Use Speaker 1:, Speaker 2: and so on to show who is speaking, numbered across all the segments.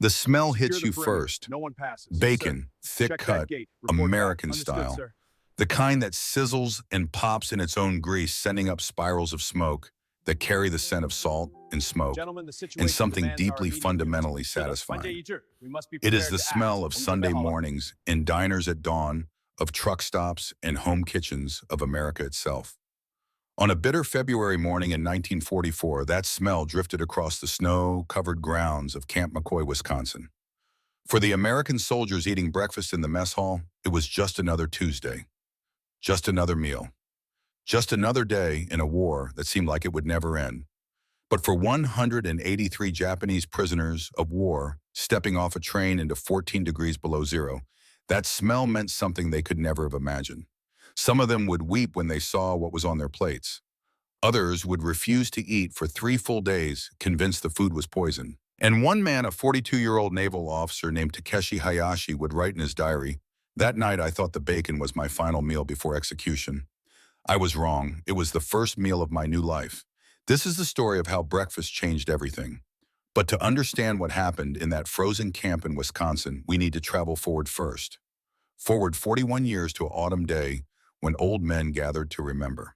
Speaker 1: The smell
Speaker 2: Secure
Speaker 1: hits
Speaker 2: the
Speaker 1: you
Speaker 2: perimeter.
Speaker 1: first.
Speaker 2: No one passes. Yes, sir.
Speaker 1: Bacon, thick
Speaker 2: Check that
Speaker 1: cut,
Speaker 2: gate. Report back.
Speaker 1: American
Speaker 2: Understood,
Speaker 1: style.
Speaker 2: sir.
Speaker 1: The kind that sizzles and pops in its own grease, sending up spirals of smoke that carry the scent of salt and smoke
Speaker 2: Gentlemen, the
Speaker 1: and
Speaker 2: situation
Speaker 1: something
Speaker 2: demands our
Speaker 1: deeply
Speaker 2: immediate unity.
Speaker 1: fundamentally
Speaker 2: Sir,
Speaker 1: satisfying.
Speaker 2: we must be
Speaker 1: It is
Speaker 2: prepared
Speaker 1: the
Speaker 2: to act.
Speaker 1: smell of Sunday mornings in diners at dawn, of truck stops and home kitchens of America itself. On a bitter February morning in 1944, that smell drifted across the snow-covered grounds of Camp McCoy, Wisconsin. For the American soldiers eating breakfast in the mess hall, it was just another Tuesday, just another meal, just another day in a war that seemed like it would never end. But for 183 Japanese prisoners of war stepping off a train into 14 degrees below zero, that smell meant something they could never have imagined. Some of them would weep when they saw what was on their plates. Others would refuse to eat for 3 full days, convinced the food was poison. And one man, a 42-year-old naval officer named Takeshi Hayashi, would write in his diary, "That night I thought the bacon was my final meal before execution. I was wrong. It was the first meal of my new life." This is the story of how breakfast changed everything. But to understand what happened in that frozen camp in Wisconsin, we need to travel forward first. Forward 41 years to an autumn day when old men gathered to remember.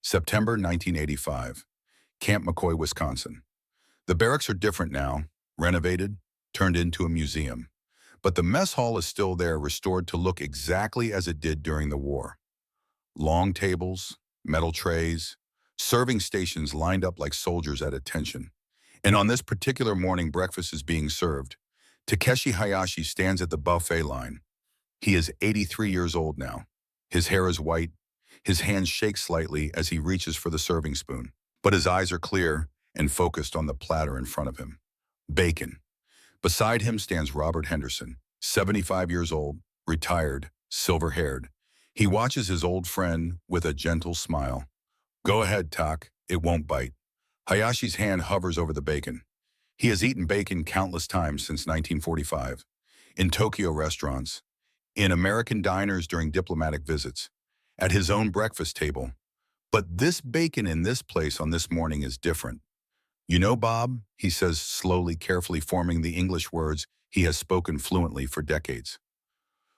Speaker 1: September 1985, Camp McCoy, Wisconsin. The barracks are different now, renovated, turned into a museum. But the mess hall is still there, restored to look exactly as it did during the war. Long tables, metal trays, serving stations lined up like soldiers at attention. And on this particular morning, breakfast is being served. Takeshi Hayashi stands at the buffet line. He is 83 years old now. His hair is white. His hands shake slightly as he reaches for the serving spoon. But his eyes are clear and focused on the platter in front of him. Bacon. Beside him stands Robert Henderson, 75 years old, retired, silver-haired. He watches his old friend with a gentle smile. "Go ahead, Tak. It won't bite." Hayashi's hand hovers over the bacon. He has eaten bacon countless times since 1945, in Tokyo restaurants, in American diners during diplomatic visits, at his own breakfast table. But this bacon in this place on this morning is different. "You know, Bob," he says slowly, carefully forming the English words he has spoken fluently for decades.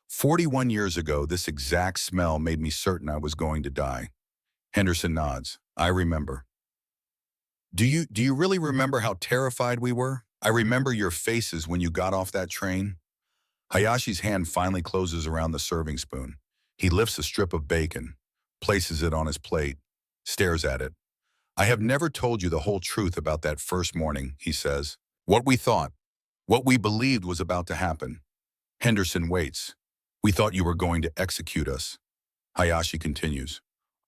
Speaker 1: 41 years ago, this exact smell made me certain I was going to die." Henderson nods. "I remember." Do you really remember how terrified we were? "I remember your faces when you got off that train." Hayashi's hand finally closes around the serving spoon. He lifts a strip of bacon, places it on his plate, stares at it. "I have never told you the whole truth about that first morning," he says. "What we thought, what we believed was about to happen." Henderson waits. "We thought you were going to execute us." Hayashi continues.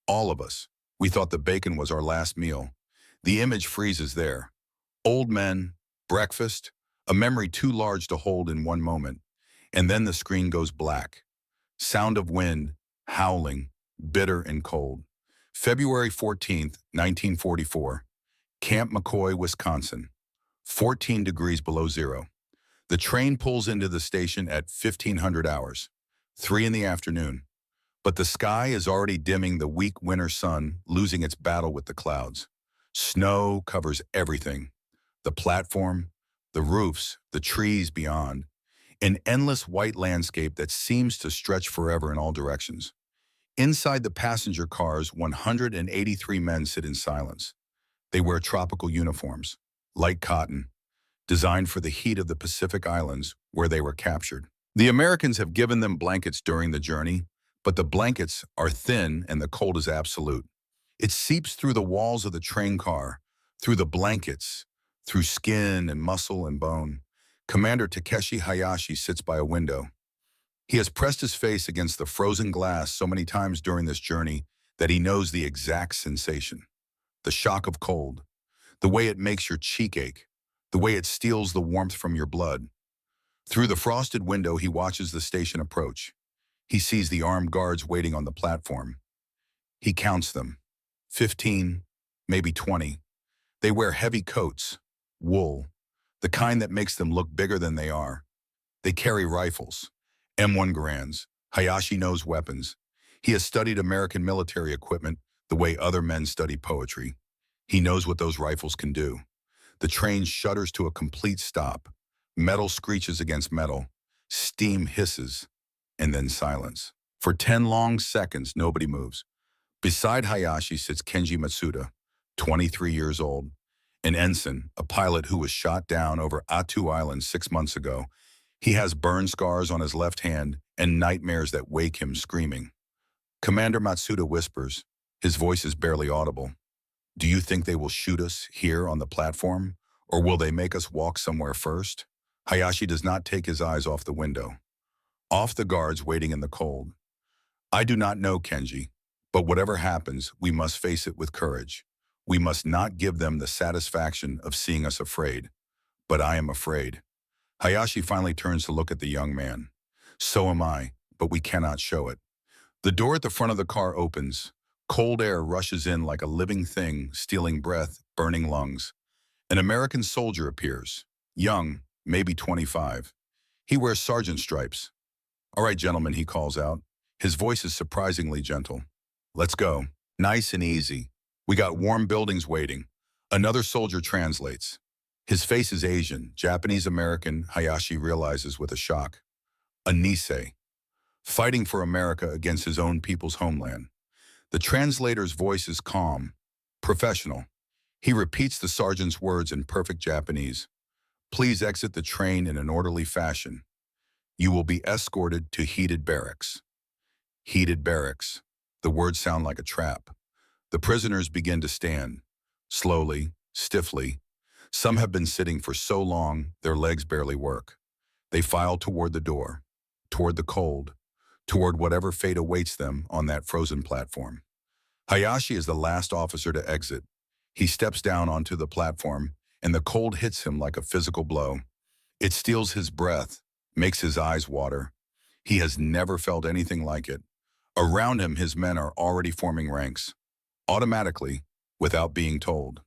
Speaker 1: "All of us. We thought the bacon was our last meal." The image freezes there. Old men, breakfast, a memory too large to hold in one moment. And then the screen goes black. Sound of wind, howling, bitter and cold. February 14th, 1944. Camp McCoy, Wisconsin. 14 degrees below zero. The train pulls into the station at 1500 hours, 3 in the afternoon. But the sky is already dimming, the weak winter sun losing its battle with the clouds. Snow covers everything. The platform, the roofs, the trees beyond. An endless white landscape that seems to stretch forever in all directions. Inside the passenger cars, 183 men sit in silence. They wear tropical uniforms, light cotton, designed for the heat of the Pacific Islands where they were captured. The Americans have given them blankets during the journey, but the blankets are thin and the cold is absolute. It seeps through the walls of the train car, through the blankets, through skin and muscle and bone. Commander Takeshi Hayashi sits by a window. He has pressed his face against the frozen glass so many times during this journey that he knows the exact sensation. The shock of cold, the way it makes your cheek ache, the way it steals the warmth from your blood. Through the frosted window, he watches the station approach. He sees the armed guards waiting on the platform. He counts them. 15, maybe 20. They wear heavy coats, wool, the kind that makes them look bigger than they are. They carry rifles, M1 Garands. Hayashi knows weapons. He has studied American military equipment the way other men study poetry. He knows what those rifles can do. The train shudders to a complete stop. Metal screeches against metal, steam hisses, and then silence. For 10 long seconds, nobody moves. Beside Hayashi sits Kenji Matsuda, 23 years old, an ensign, a pilot who was shot down over Attu Island 6 months ago. He has burn scars on his left hand and nightmares that wake him screaming. Commander Matsuda whispers, his voice is barely audible. Do you think they will shoot us here on the platform? Or will they make us walk somewhere first? Hayashi does not take his eyes off the window, off the guards waiting in the cold. I do not know, Kenji, but whatever happens, we must face it with courage. We must not give them the satisfaction of seeing us afraid. But I am afraid. Hayashi finally turns to look at the young man. So am I, but we cannot show it. The door at the front of the car opens. Cold air rushes in like a living thing, stealing breath, burning lungs. An American soldier appears. Young, maybe 25. He wears sergeant stripes. All right, gentlemen, he calls out. His voice is surprisingly gentle. Let's go. Nice and easy. We got warm buildings waiting. Another soldier translates. His face is Asian, Japanese-American, Hayashi realizes with a shock. A Nisei. Fighting for America against his own people's homeland. The translator's voice is calm, professional. He repeats the sergeant's words in perfect Japanese. Please exit the train in an orderly fashion. You will be escorted to heated barracks. Heated barracks. The words sound like a trap. The prisoners begin to stand, slowly, stiffly. Some have been sitting for so long, their legs barely work. They file toward the door, toward the cold, toward whatever fate awaits them on that frozen platform. Hayashi is the last officer to exit. He steps down onto the platform, and the cold hits him like a physical blow. It steals his breath, makes his eyes water. He has never felt anything like it. Around him, his men are already forming ranks, automatically, without being told.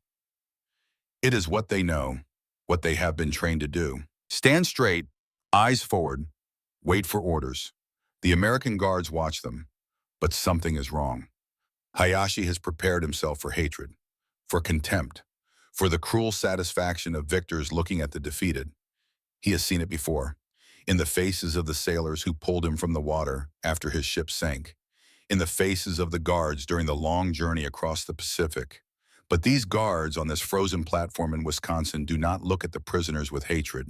Speaker 1: It is what they know, what they have been trained to do. Stand straight, eyes forward, wait for orders. The American guards watch them, but something is wrong. Hayashi has prepared himself for hatred, for contempt, for the cruel satisfaction of victors looking at the defeated. He has seen it before, in the faces of the sailors who pulled him from the water after his ship sank, in the faces of the guards during the long journey across the Pacific. But these guards on this frozen platform in Wisconsin do not look at the prisoners with hatred.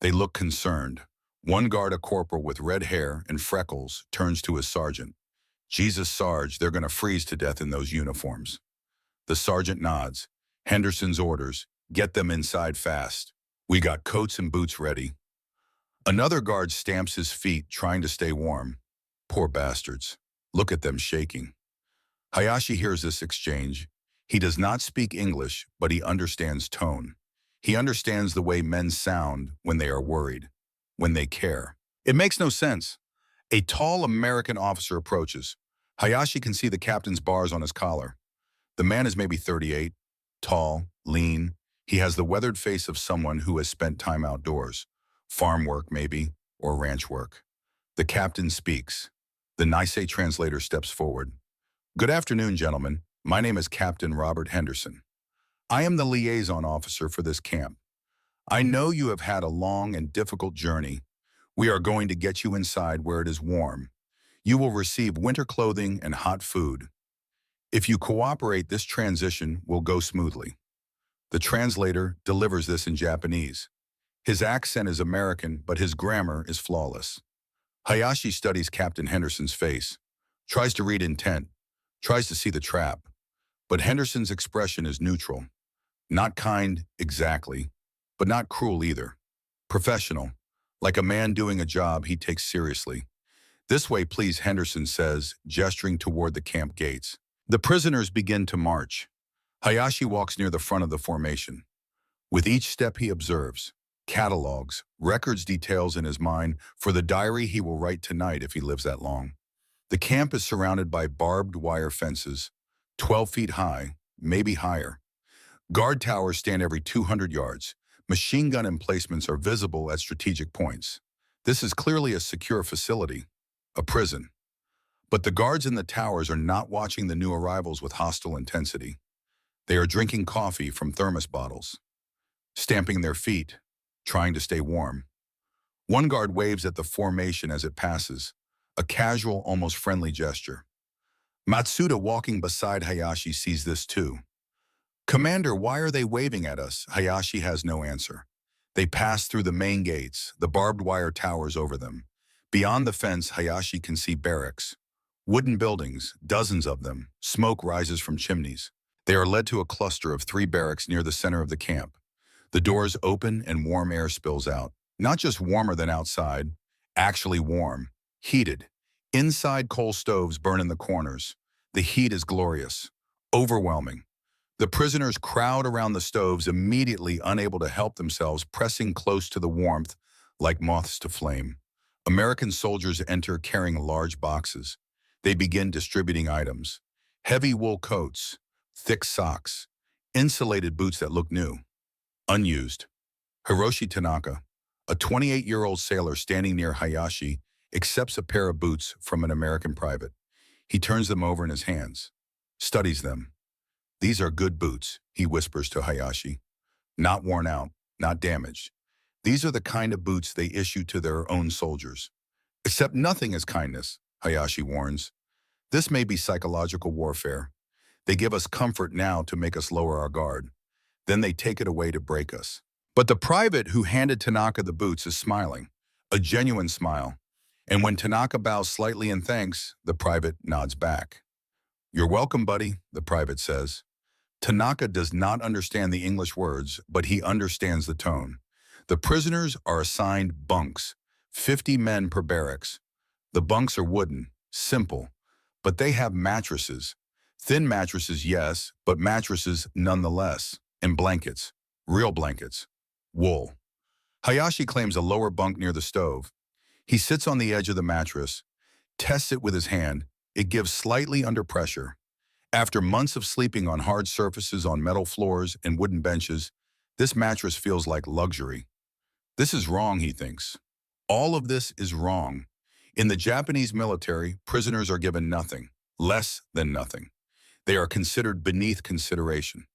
Speaker 1: They look concerned. One guard, a corporal with red hair and freckles, turns to his sergeant. Jesus, Sarge, they're going to freeze to death in those uniforms. The sergeant nods. Henderson's orders, get them inside fast. We got coats and boots ready. Another guard stamps his feet, trying to stay warm. Poor bastards. Look at them shaking. Hayashi hears this exchange. He does not speak English, but he understands tone. He understands the way men sound when they are worried, when they care. It makes no sense. A tall American officer approaches. Hayashi can see the captain's bars on his collar. The man is maybe 38, tall, lean. He has the weathered face of someone who has spent time outdoors. Farm work, maybe, or ranch work. The captain speaks. The Nisei translator steps forward. Good afternoon, gentlemen. My name is Captain Robert Henderson. I am the liaison officer for this camp. I know you have had a long and difficult journey. We are going to get you inside where it is warm. You will receive winter clothing and hot food. If you cooperate, this transition will go smoothly. The translator delivers this in Japanese. His accent is American, but his grammar is flawless. Hayashi studies Captain Henderson's face, tries to read intent, tries to see the trap. But Henderson's expression is neutral. Not kind, exactly, but not cruel either. Professional, like a man doing a job he takes seriously. This way, please, Henderson says, gesturing toward the camp gates. The prisoners begin to march. Hayashi walks near the front of the formation. With each step he observes, catalogs, records, details in his mind for the diary he will write tonight if he lives that long. The camp is surrounded by barbed wire fences, 12 feet high, maybe higher. Guard towers stand every 200 yards. Machine gun emplacements are visible at strategic points. This is clearly a secure facility, a prison. But the guards in the towers are not watching the new arrivals with hostile intensity. They are drinking coffee from thermos bottles, stamping their feet, trying to stay warm. One guard waves at the formation as it passes, a casual, almost friendly gesture. Matsuda, walking beside Hayashi, sees this too. "Commander, why are they waving at us?" Hayashi has no answer. They pass through the main gates, the barbed wire towers over them. Beyond the fence, Hayashi can see barracks. Wooden buildings, dozens of them. Smoke rises from chimneys. They are led to a cluster of 3 barracks near the center of the camp. The doors open and warm air spills out. Not just warmer than outside, actually warm, heated. Inside, coal stoves burn in the corners. The heat is glorious, overwhelming. The prisoners crowd around the stoves, immediately unable to help themselves, pressing close to the warmth like moths to flame. American soldiers enter carrying large boxes. They begin distributing items. Heavy wool coats, thick socks, insulated boots that look new, unused. Hiroshi Tanaka, a 28-year-old sailor standing near Hayashi, accepts a pair of boots from an American private. He turns them over in his hands, studies them. "These are good boots," he whispers to Hayashi. "Not worn out, not damaged. These are the kind of boots they issue to their own soldiers." "Accept nothing as kindness," Hayashi warns. "This may be psychological warfare. They give us comfort now to make us lower our guard. Then they take it away to break us." But the private who handed Tanaka the boots is smiling, a genuine smile. And when Tanaka bows slightly in thanks, the private nods back. "You're welcome, buddy," the private says. Tanaka does not understand the English words, but he understands the tone. The prisoners are assigned bunks, 50 men per barracks. The bunks are wooden, simple, but they have mattresses. Thin mattresses, yes, but mattresses nonetheless. And blankets, real blankets, wool. Hayashi claims a lower bunk near the stove. He sits on the edge of the mattress, tests it with his hand. It gives slightly under pressure. After months of sleeping on hard surfaces, on metal floors and wooden benches, this mattress feels like luxury. This is wrong, he thinks. All of this is wrong. In the Japanese military, prisoners are given nothing, less than nothing. They are considered beneath consideration.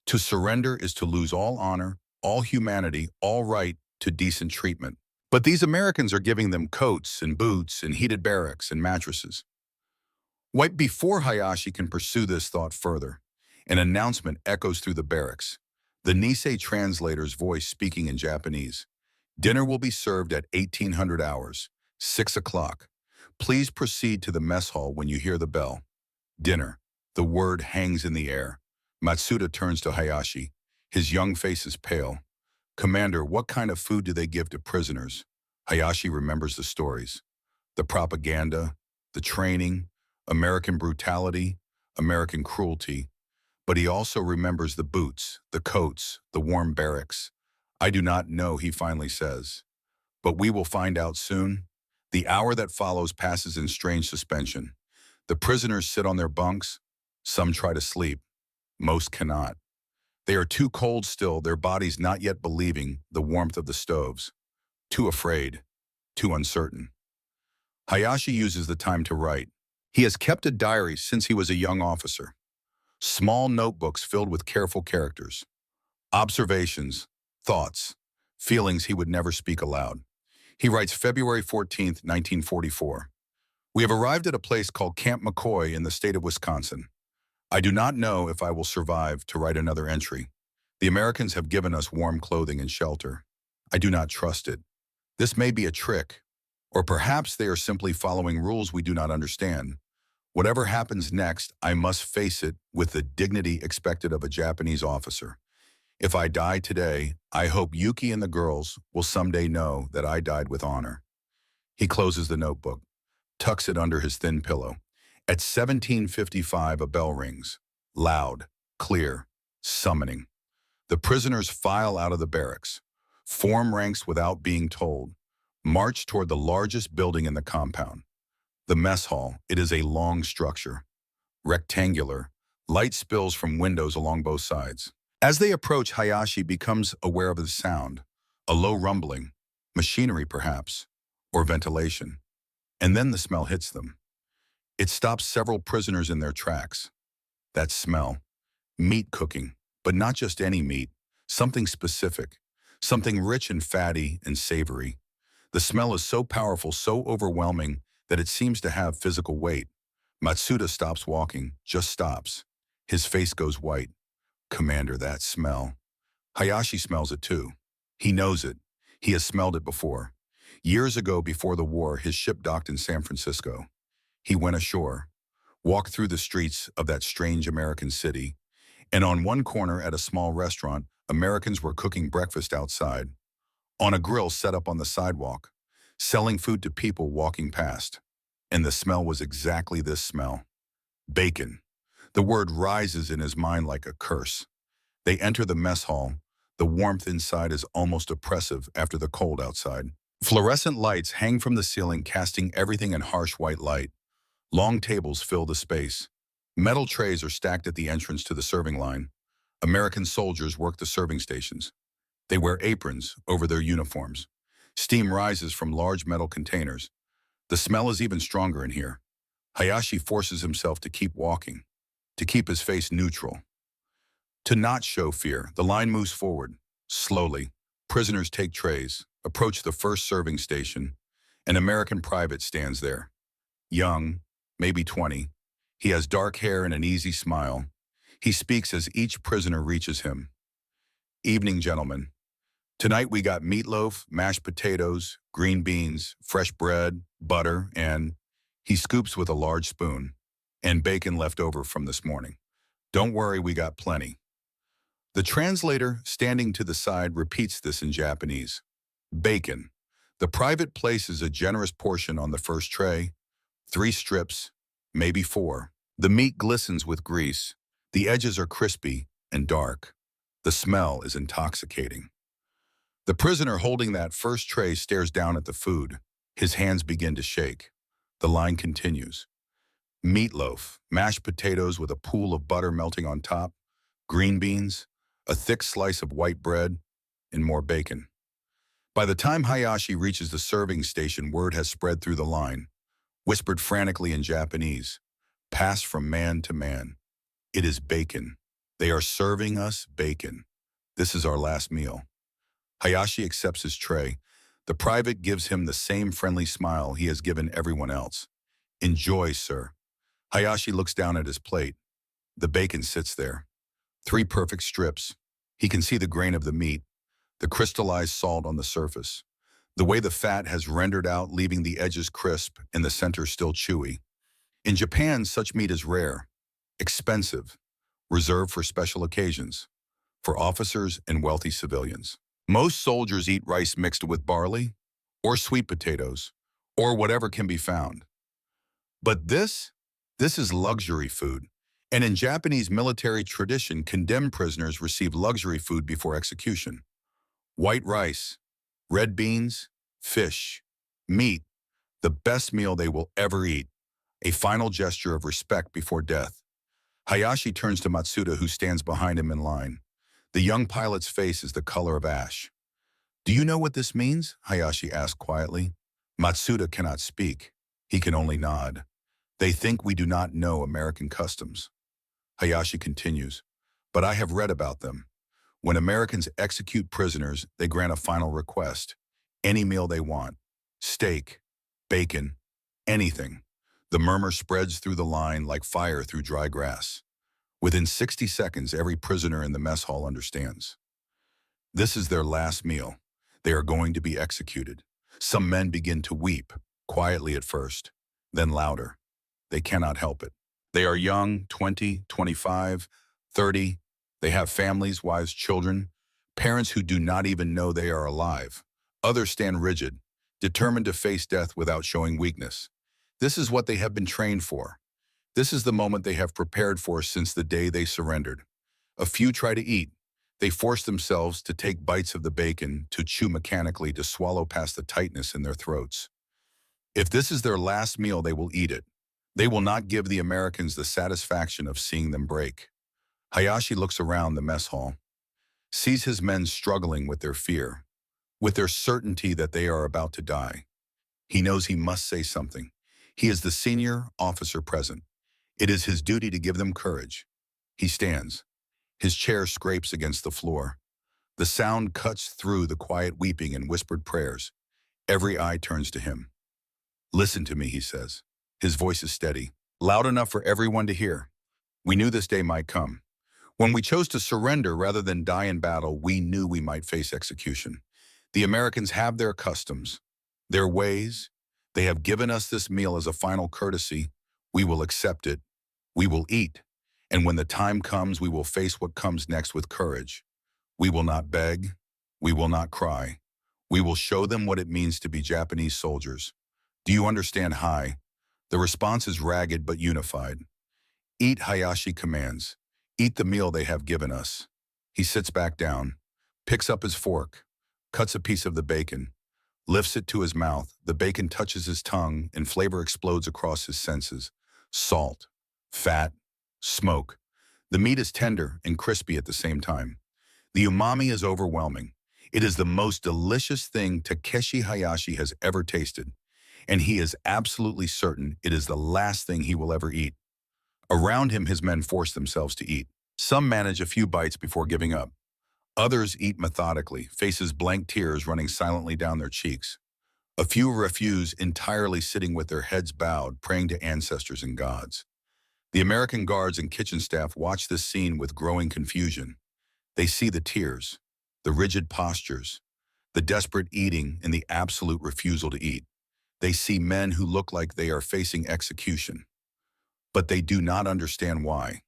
Speaker 1: To surrender is to lose all honor, all humanity, all right to decent treatment. But these Americans are giving them coats and boots and heated barracks and mattresses. Right before Hayashi can pursue this thought further, an announcement echoes through the barracks. The Nisei translator's voice speaking in Japanese. "Dinner will be served at 1800 hours, 6 o'clock. Please proceed to the mess hall when you hear the bell." Dinner. The word hangs in the air. Matsuda turns to Hayashi. His young face is pale. "Commander, what kind of food do they give to prisoners?" Hayashi remembers the stories. The propaganda, the training, American brutality, American cruelty. But he also remembers the boots, the coats, the warm barracks. "I do not know," he finally says. "But we will find out soon." The hour that follows passes in strange suspension. The prisoners sit on their bunks. Some try to sleep. Most cannot. They are too cold still, their bodies not yet believing the warmth of the stoves. Too afraid. Too uncertain. Hayashi uses the time to write. He has kept a diary since he was a young officer. Small notebooks filled with careful characters. Observations, thoughts, feelings he would never speak aloud. He writes February 14th, 1944. "We have arrived at a place called Camp McCoy in the state of Wisconsin. I do not know if I will survive to write another entry. The Americans have given us warm clothing and shelter. I do not trust it. This may be a trick, or perhaps they are simply following rules we do not understand. Whatever happens next, I must face it with the dignity expected of a Japanese officer. If I die today, I hope Yuki and the girls will someday know that I died with honor." He closes the notebook, tucks it under his thin pillow. At 17:55, a bell rings. Loud, clear, summoning. The prisoners file out of the barracks, form ranks without being told, march toward the largest building in the compound. The mess hall. It is a long structure. Rectangular, light spills from windows along both sides. As they approach, Hayashi becomes aware of the sound, a low rumbling, machinery perhaps, or ventilation. And then the smell hits them. It stops several prisoners in their tracks. That smell. Meat cooking, but not just any meat, something specific. something rich and fatty and savory. The smell is so powerful, so overwhelming, that it seems to have physical weight. Matsuda stops walking, just stops. His face goes white. Commander, that smell. Hayashi smells it too. He knows it. He has smelled it before. Years ago, before the war, his ship docked in San Francisco. He went ashore, walked through the streets of that strange American city, and on one corner at a small restaurant, Americans were cooking breakfast outside, on a grill set up on the sidewalk, selling food to people walking past. And the smell was exactly this smell. Bacon. The word rises in his mind like a curse. They enter the mess hall. The warmth inside is almost oppressive after the cold outside. Fluorescent lights hang from the ceiling, casting everything in harsh white light. Long tables fill the space. Metal trays are stacked at the entrance to the serving line. American soldiers work the serving stations. They wear aprons over their uniforms. Steam rises from large metal containers. The smell is even stronger in here. Hayashi forces himself to keep walking, to keep his face neutral, to not show fear. The line moves forward. Slowly, prisoners take trays, approach the first serving station. An American private stands there. Young, maybe 20. He has dark hair and an easy smile. He speaks as each prisoner reaches him. Evening, gentlemen. Tonight we got meatloaf, mashed potatoes, green beans, fresh bread, butter, and he scoops with a large spoon, and bacon left over from this morning. Don't worry, we got plenty. The translator, standing to the side, repeats this in Japanese. Bacon. The private places a generous portion on the first tray. 3 strips, maybe 4. The meat glistens with grease. The edges are crispy and dark. The smell is intoxicating. The prisoner holding that first tray stares down at the food. His hands begin to shake. The line continues. Meatloaf, mashed potatoes with a pool of butter melting on top, green beans, a thick slice of white bread, and more bacon. By the time Hayashi reaches the serving station, word has spread through the line, whispered frantically in Japanese, passed from man to man. It is bacon. They are serving us bacon. This is our last meal. Hayashi accepts his tray. The private gives him the same friendly smile he has given everyone else. Enjoy, sir. Hayashi looks down at his plate. The bacon sits there. 3 perfect strips. He can see the grain of the meat, the crystallized salt on the surface, the way the fat has rendered out, leaving the edges crisp and the center still chewy. In Japan, such meat is rare, expensive, reserved for special occasions, for officers and wealthy civilians. Most soldiers eat rice mixed with barley, or sweet potatoes, or whatever can be found. But this is luxury food. And in Japanese military tradition, condemned prisoners receive luxury food before execution. White rice, red beans, fish, meat, the best meal they will ever eat, a final gesture of respect before death. Hayashi turns to Matsuda, who stands behind him in line. The young pilot's face is the color of ash. Do you know what this means? Hayashi asked quietly. Matsuda cannot speak. He can only nod. They think we do not know American customs. Hayashi continues, but I have read about them. When Americans execute prisoners, they grant a final request. Any meal they want. Steak, bacon, anything. The murmur spreads through the line like fire through dry grass. Within 60 seconds, every prisoner in the mess hall understands. This is their last meal. They are going to be executed. Some men begin to weep, quietly at first, then louder. They cannot help it. They are young, 20, 25, 30. They have families, wives, children, parents who do not even know they are alive. Others stand rigid, determined to face death without showing weakness. This is what they have been trained for. This is the moment they have prepared for since the day they surrendered. A few try to eat. They force themselves to take bites of the bacon, to chew mechanically, to swallow past the tightness in their throats. If this is their last meal, they will eat it. They will not give the Americans the satisfaction of seeing them break. Hayashi looks around the mess hall, sees his men struggling with their fear, with their certainty that they are about to die. He knows he must say something. He is the senior officer present. It is his duty to give them courage. He stands. His chair scrapes against the floor. The sound cuts through the quiet weeping and whispered prayers. Every eye turns to him. "Listen to me," he says. His voice is steady, loud enough for everyone to hear. "We knew this day might come. When we chose to surrender rather than die in battle, we knew we might face execution. The Americans have their customs, their ways. They have given us this meal as a final courtesy. We will accept it. We will eat. And when the time comes, we will face what comes next with courage. We will not beg. We will not cry. We will show them what it means to be Japanese soldiers. Do you understand, Hai?" The response is ragged but unified. "Eat," Hayashi commands. "Eat the meal they have given us." He sits back down, picks up his fork, cuts a piece of the bacon, lifts it to his mouth. The bacon touches his tongue and flavor explodes across his senses. Salt, fat, smoke. The meat is tender and crispy at the same time. The umami is overwhelming. It is the most delicious thing Takeshi Hayashi has ever tasted, and he is absolutely certain it is the last thing he will ever eat. Around him, his men force themselves to eat. Some manage a few bites before giving up. Others eat methodically, faces blank, tears running silently down their cheeks. A few refuse entirely, sitting with their heads bowed, praying to ancestors and gods. The American guards and kitchen staff watch this scene with growing confusion. They see the tears, the rigid postures, the desperate eating, and the absolute refusal to eat. They see men who look like they are facing execution. But they do not understand why.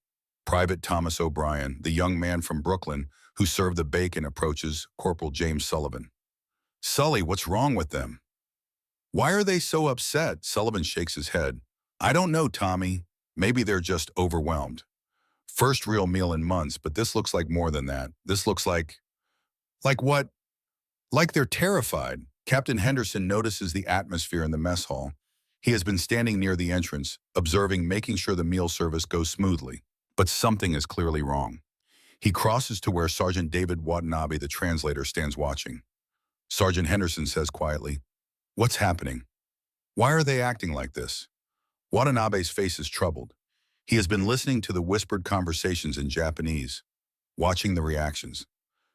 Speaker 1: Private Thomas O'Brien, the young man from Brooklyn who served the bacon, approaches Corporal James Sullivan. "Sully, what's wrong with them? Why are they so upset?" Sullivan shakes his head. "I don't know, Tommy. Maybe they're just overwhelmed. First real meal in months, but this looks like more than that. This looks like what? Like they're terrified." Captain Henderson notices the atmosphere in the mess hall. He has been standing near the entrance, observing, making sure the meal service goes smoothly. But something is clearly wrong. He crosses to where Sergeant David Watanabe, the translator, stands watching. Sergeant Henderson says quietly, "What's happening? Why are they acting like this?" Watanabe's face is troubled. He has been listening to the whispered conversations in Japanese, watching the reactions.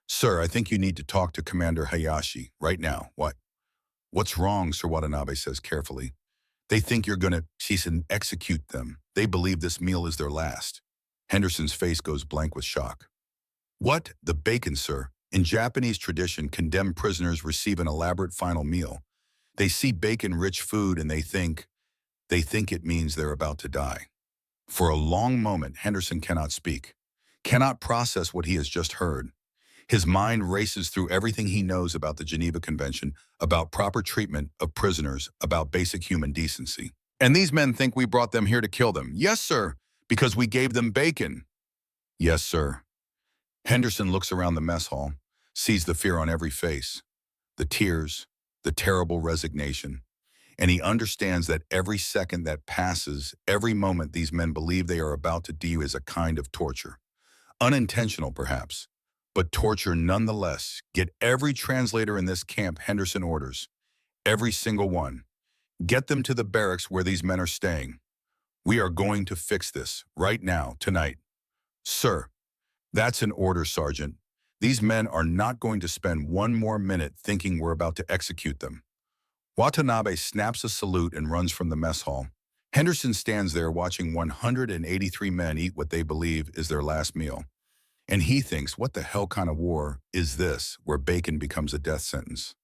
Speaker 1: "Sir, I think you need to talk to Commander Hayashi right now." What's wrong?" Sir Watanabe says carefully. "They think you're going to cease and execute them. They believe this meal is their last." Henderson's face goes blank with shock. "What? The bacon, sir. In Japanese tradition, condemned prisoners receive an elaborate final meal. They see bacon-rich food and they think it means they're about to die." For a long moment, Henderson cannot speak, cannot process what he has just heard. His mind races through everything he knows about the Geneva Convention, about proper treatment of prisoners, about basic human decency. "And these men think we brought them here to kill them." "Yes, sir, because we gave them bacon." "Yes, sir." Henderson looks around the mess hall, sees the fear on every face, the tears, the terrible resignation, and he understands that every second that passes, every moment these men believe they are about to do is a kind of torture. Unintentional, perhaps, but torture nonetheless. "Get every translator in this camp," Henderson orders. "Every single one. Get them to the barracks where these men are staying. We are going to fix this, right now, tonight." "Sir." "That's an order, Sergeant. These men are not going to spend one more minute thinking we're about to execute them." Watanabe snaps a salute and runs from the mess hall. Henderson stands there watching 183 men eat what they believe is their last meal. And he thinks, what the hell kind of war is this, where bacon becomes a death sentence?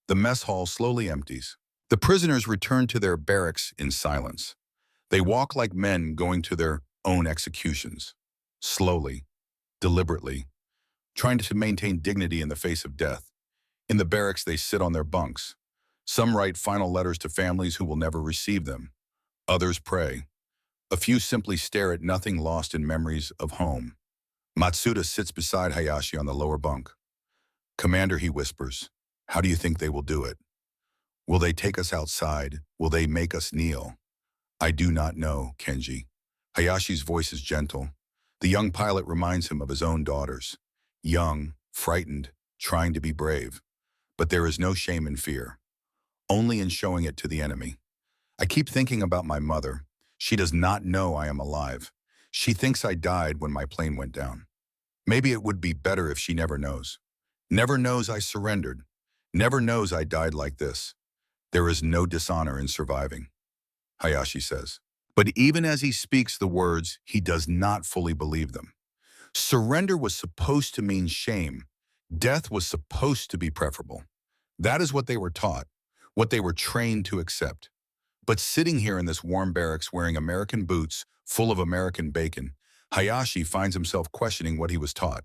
Speaker 1: The mess hall slowly empties. The prisoners return to their barracks in silence. They walk like men going to their own executions. Slowly, deliberately, trying to maintain dignity in the face of death. In the barracks, they sit on their bunks. Some write final letters to families who will never receive them. Others pray. A few simply stare at nothing, lost in memories of home. Matsuda sits beside Hayashi on the lower bunk. "Commander," he whispers, "how do you think they will do it? Will they take us outside? Will they make us kneel?" "I do not know, Kenji." Hayashi's voice is gentle. The young pilot reminds him of his own daughters. Young, frightened, trying to be brave. But there is no shame in fear, only in showing it to the enemy. "I keep thinking about my mother. She does not know I am alive. She thinks I died when my plane went down. Maybe it would be better if she never knows." Never knows I surrendered. Never knows I died like this. There is no dishonor in surviving, Hayashi says. But even as he speaks the words, he does not fully believe them. Surrender was supposed to mean shame. Death was supposed to be preferable. That is what they were taught, what they were trained to accept. But sitting here in this warm barracks wearing American boots full of American bacon, Hayashi finds himself questioning what he was taught.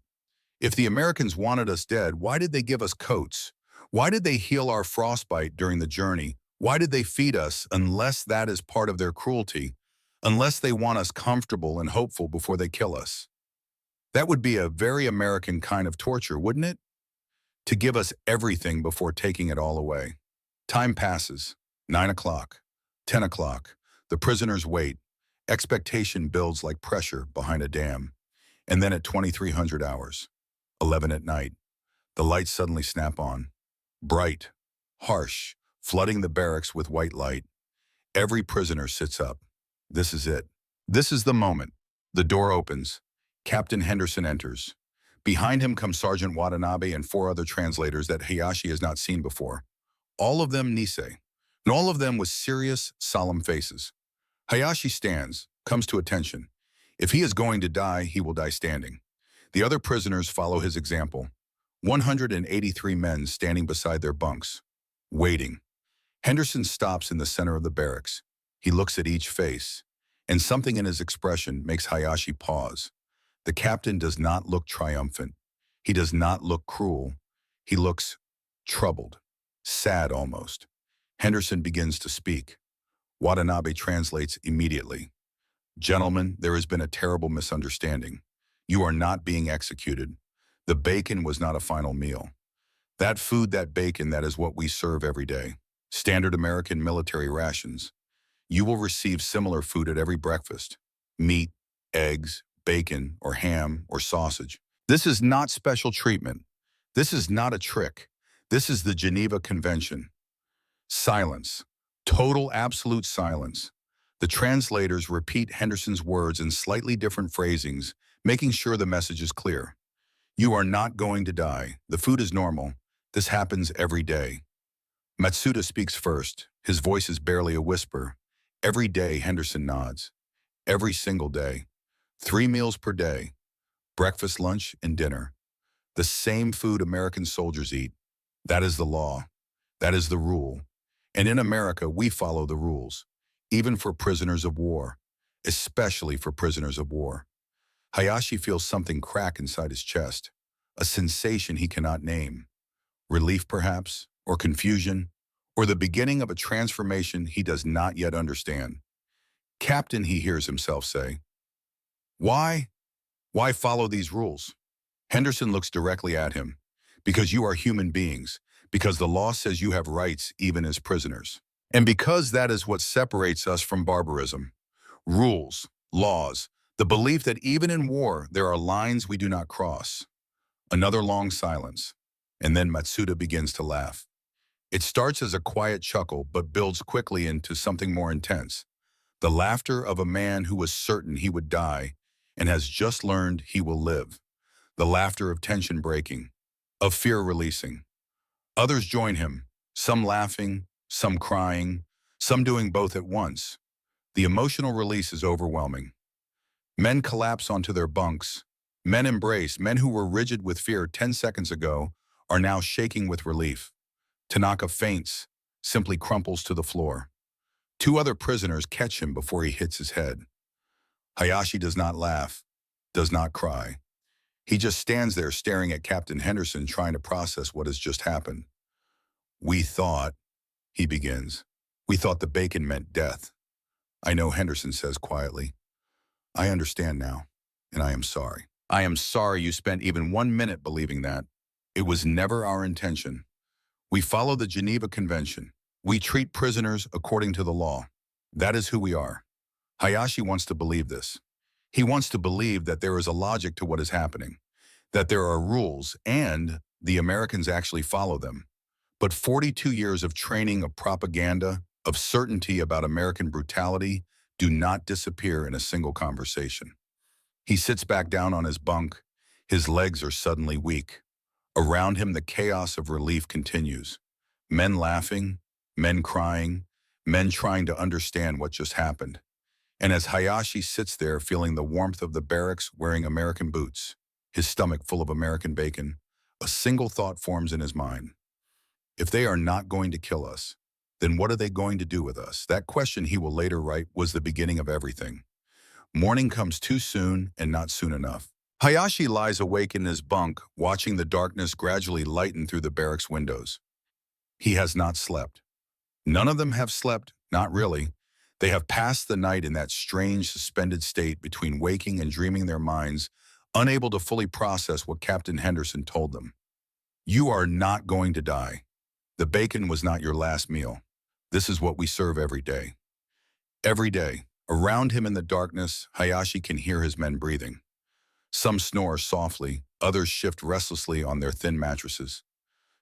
Speaker 1: If the Americans wanted us dead, why did they give us coats? Why did they heal our frostbite during the journey? Why did they feed us unless that is part of their cruelty, unless they want us comfortable and hopeful before they kill us? That would be a very American kind of torture, wouldn't it? To give us everything before taking it all away. Time passes. 9 o'clock. 10 o'clock. The prisoners wait. Expectation builds like pressure behind a dam. And then at 2300 hours, 11 at night, the lights suddenly snap on. Bright, harsh, flooding the barracks with white light. Every prisoner sits up. This is it. This is the moment. The door opens. Captain Henderson enters. Behind him comes Sergeant Watanabe and 4 other translators that Hayashi has not seen before. All of them Nisei, and all of them with serious, solemn faces. Hayashi stands, comes to attention. If he is going to die, he will die standing. The other prisoners follow his example. 183 men standing beside their bunks, waiting. Henderson stops in the center of the barracks. He looks at each face, and something in his expression makes Hayashi pause. The captain does not look triumphant. He does not look cruel. He looks troubled, sad almost. Henderson begins to speak. Watanabe translates immediately. Gentlemen, there has been a terrible misunderstanding. You are not being executed. The bacon was not a final meal. That food, that bacon, that is what we serve every day. Standard American military rations. You will receive similar food at every breakfast. Meat, eggs, bacon, or ham, or sausage. This is not special treatment. This is not a trick. This is the Geneva Convention. Silence. Total, absolute silence. The translators repeat Henderson's words in slightly different phrasings, making sure the message is clear. You are not going to die. The food is normal. This happens every day. Matsuda speaks first. His voice is barely a whisper. Every day, Henderson nods. Every single day. 3 meals per day. Breakfast, lunch, and dinner. The same food American soldiers eat. That is the law. That is the rule. And in America, we follow the rules, even for prisoners of war, especially for prisoners of war. Hayashi feels something crack inside his chest, a sensation he cannot name. Relief, perhaps, or confusion, or the beginning of a transformation he does not yet understand. Captain, he hears himself say. Why? Why follow these rules? Henderson looks directly at him. Because you are human beings, because the law says you have rights even as prisoners. And because that is what separates us from barbarism. Rules, laws, the belief that even in war there are lines we do not cross. Another long silence, and then Matsuda begins to laugh. It starts as a quiet chuckle but builds quickly into something more intense. The laughter of a man who was certain he would die and has just learned he will live. The laughter of tension breaking, of fear releasing. Others join him, some laughing, some crying, some doing both at once. The emotional release is overwhelming. Men collapse onto their bunks. Men embrace. Men who were rigid with fear 10 seconds ago are now shaking with relief. Tanaka faints, simply crumples to the floor. 2 other prisoners catch him before he hits his head. Hayashi does not laugh, does not cry. He just stands there staring at Captain Henderson, trying to process what has just happened. We thought, he begins, we thought the bacon meant death. I know, Henderson says quietly. I understand now, and I am sorry. I am sorry you spent even 1 minute believing that. It was never our intention. We follow the Geneva Convention. We treat prisoners according to the law. That is who we are. Hayashi wants to believe this. He wants to believe that there is a logic to what is happening, that there are rules, and the Americans actually follow them. But 42 years of training, of propaganda, of certainty about American brutality do not disappear in a single conversation. He sits back down on his bunk. His legs are suddenly weak. Around him, the chaos of relief continues. Men laughing, men crying, men trying to understand what just happened. And as Hayashi sits there feeling the warmth of the barracks wearing American boots, his stomach full of American bacon, a single thought forms in his mind. If they are not going to kill us, then what are they going to do with us? That question, he will later write, was the beginning of everything. Morning comes too soon and not soon enough. Hayashi lies awake in his bunk, watching the darkness gradually lighten through the barracks windows. He has not slept. None of them have slept, not really. They have passed the night in that strange, suspended state between waking and dreaming their minds, unable to fully process what Captain Henderson told them. You are not going to die. The bacon was not your last meal. This is what we serve every day. Every day, around him in the darkness, Hayashi can hear his men breathing. Some snore softly, others shift restlessly on their thin mattresses.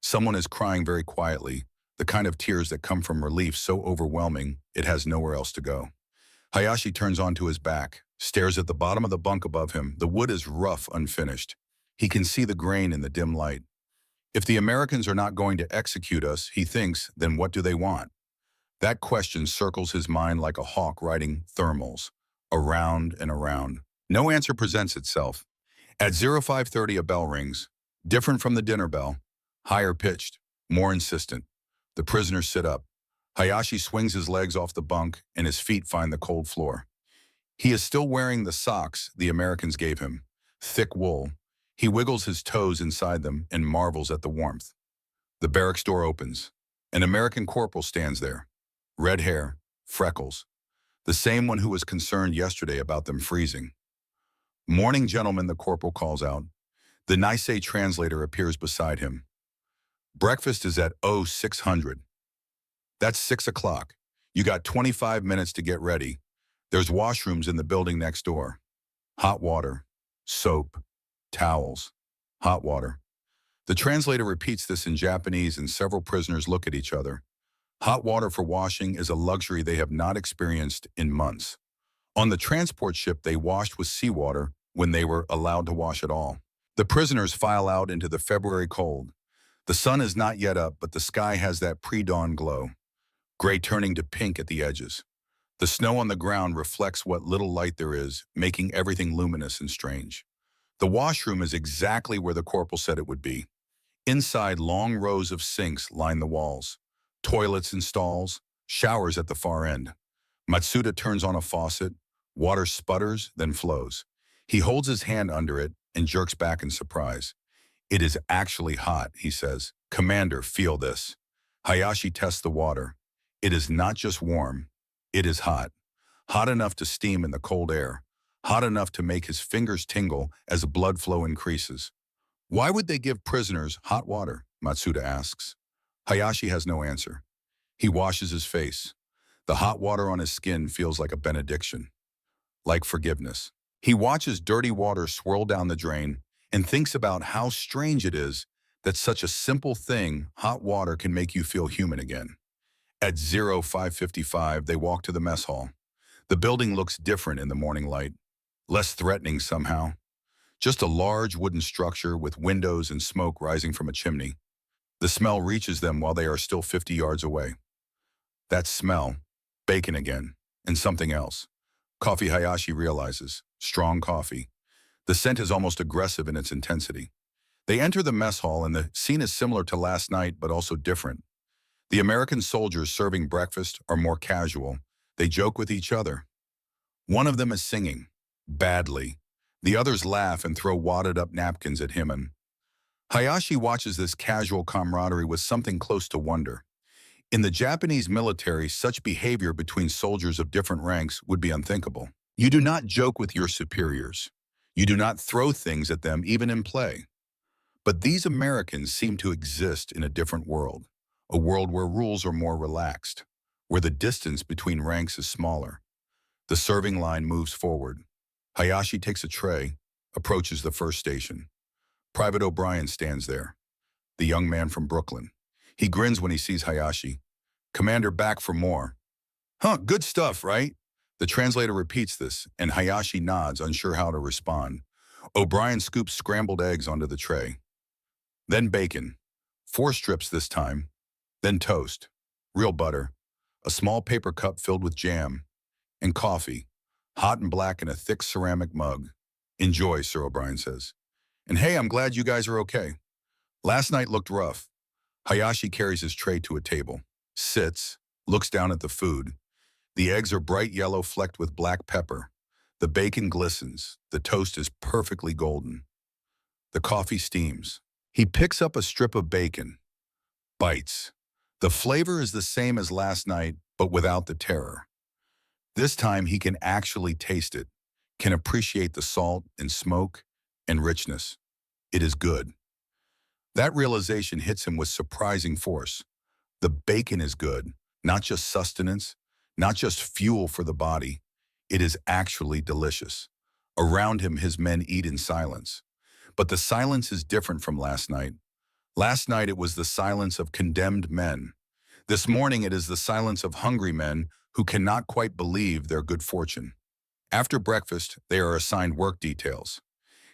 Speaker 1: Someone is crying very quietly, the kind of tears that come from relief so overwhelming it has nowhere else to go. Hayashi turns onto his back, stares at the bottom of the bunk above him. The wood is rough, unfinished. He can see the grain in the dim light. If the Americans are not going to execute us, he thinks, then what do they want? That question circles his mind like a hawk riding thermals, around and around. No answer presents itself. At 0530 a bell rings, different from the dinner bell, higher pitched, more insistent. The prisoners sit up. Hayashi swings his legs off the bunk and his feet find the cold floor. He is still wearing the socks the Americans gave him, thick wool. He wiggles his toes inside them and marvels at the warmth. The barracks door opens. An American corporal stands there. Red hair, freckles. The same one who was concerned yesterday about them freezing. Morning, gentlemen, the corporal calls out. The Nisei translator appears beside him. Breakfast is at 0600. That's 6 o'clock. You got 25 minutes to get ready. There's washrooms in the building next door. Hot water, soap, towels, hot water. The translator repeats this in Japanese and several prisoners look at each other. Hot water for washing is a luxury they have not experienced in months. On the transport ship, they washed with seawater when they were allowed to wash at all. The prisoners file out into the February cold. The sun is not yet up, but the sky has that pre-dawn glow, gray turning to pink at the edges. The snow on the ground reflects what little light there is, making everything luminous and strange. The washroom is exactly where the corporal said it would be. Inside, long rows of sinks line the walls. Toilets and stalls, showers at the far end. Matsuda turns on a faucet. Water sputters, then flows. He holds his hand under it and jerks back in surprise. It is actually hot, he says. Commander, feel this. Hayashi tests the water. It is not just warm, it is hot. Hot enough to steam in the cold air. Hot enough to make his fingers tingle as blood flow increases. Why would they give prisoners hot water? Matsuda asks. Hayashi has no answer. He washes his face. The hot water on his skin feels like a benediction, like forgiveness. He watches dirty water swirl down the drain and thinks about how strange it is that such a simple thing, hot water, can make you feel human again. At 0555, they walk to the mess hall. The building looks different in the morning light, less threatening somehow. Just a large wooden structure with windows and smoke rising from a chimney. The smell reaches them while they are still 50 yards away. That smell, bacon again, and something else. Coffee, Hayashi realizes. Strong coffee. The scent is almost aggressive in its intensity. They enter the mess hall and the scene is similar to last night, but also different. The American soldiers serving breakfast are more casual. They joke with each other. One of them is singing, badly. The others laugh and throw wadded up napkins at him, and Hayashi watches this casual camaraderie with something close to wonder. In the Japanese military, such behavior between soldiers of different ranks would be unthinkable. You do not joke with your superiors. You do not throw things at them, even in play. But these Americans seem to exist in a different world, a world where rules are more relaxed, where the distance between ranks is smaller. The serving line moves forward. Hayashi takes a tray, approaches the first station. Private O'Brien stands there, the young man from Brooklyn. He grins when he sees Hayashi. Commander, back for more. Huh, good stuff, right? The translator repeats this, and Hayashi nods, unsure how to respond. O'Brien scoops scrambled eggs onto the tray. then bacon, 4 strips this time, then toast, real butter, a small paper cup filled with jam, and coffee, hot and black in a thick ceramic mug. Enjoy, Sir O'Brien says. And hey, I'm glad you guys are okay. Last night looked rough. Hayashi carries his tray to a table, sits, looks down at the food. The eggs are bright yellow flecked with black pepper. The bacon glistens. The toast is perfectly golden. The coffee steams. He picks up a strip of bacon, bites. The flavor is the same as last night, but without the terror. This time he can actually taste it, can appreciate the salt and smoke and richness. It is good. That realization hits him with surprising force. The bacon is good, not just sustenance, not just fuel for the body. It is actually delicious. Around him, his men eat in silence. But the silence is different from last night. Last night it was the silence of condemned men. This morning it is the silence of hungry men who cannot quite believe their good fortune. After breakfast, they are assigned work details.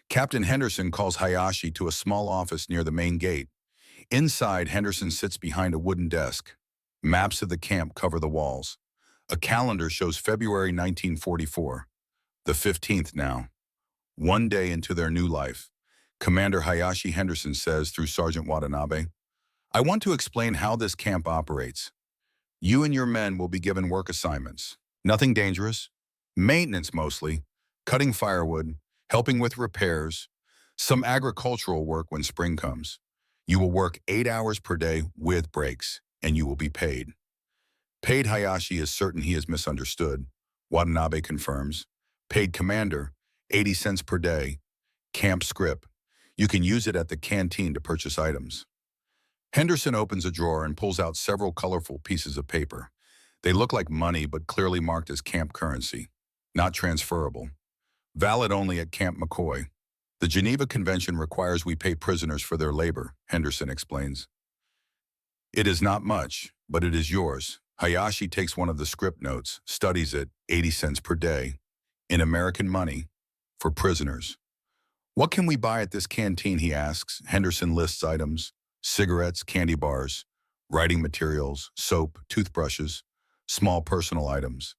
Speaker 1: Captain Henderson calls Hayashi to a small office near the main gate. Inside, Henderson sits behind a wooden desk. Maps of the camp cover the walls. A calendar shows February 1944, the 15th now. 1 day into their new life. Commander Hayashi Henderson says through Sergeant Watanabe, I want to explain how this camp operates. You and your men will be given work assignments. Nothing dangerous. Maintenance mostly. Cutting firewood. Helping with repairs. Some agricultural work when spring comes. You will work 8 hours per day with breaks, and you will be paid. Paid Hayashi is certain he is misunderstood. Watanabe confirms. Paid commander, 80 cents per day. Camp scrip. You can use it at the canteen to purchase items. Henderson opens a drawer and pulls out several colorful pieces of paper. They look like money, but clearly marked as camp currency. Not transferable. Valid only at Camp McCoy. The Geneva Convention requires we pay prisoners for their labor, Henderson explains. It is not much, but it is yours. Hayashi takes one of the script notes, studies it, 80 cents per day, in American money, for prisoners. What can we buy at this canteen, he asks. Henderson lists items, cigarettes, candy bars, writing materials, soap, toothbrushes, small personal items.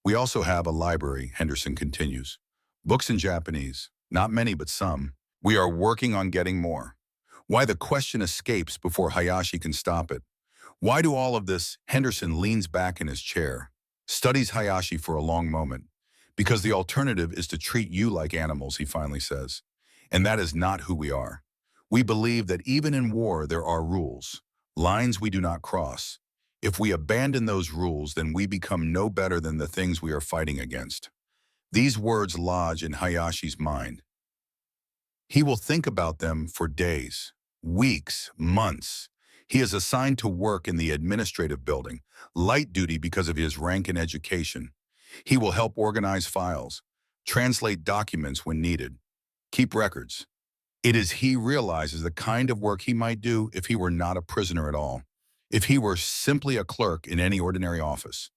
Speaker 1: We also have a library, Henderson continues. Books in Japanese, not many but some. We are working on getting more. Why the question escapes before Hayashi can stop it. Why do all of this? Henderson leans back in his chair, studies Hayashi for a long moment. Because the alternative is to treat you like animals, he finally says. And that is not who we are. We believe that even in war there are rules, lines we do not cross. If we abandon those rules, then we become no better than the things we are fighting against. These words lodge in Hayashi's mind. He will think about them for days, weeks, months. He is assigned to work in the administrative building, light duty because of his rank and education. He will help organize files, translate documents when needed, keep records. It is he realizes the kind of work he might do if he were not a prisoner at all, if he were simply a clerk in any ordinary office.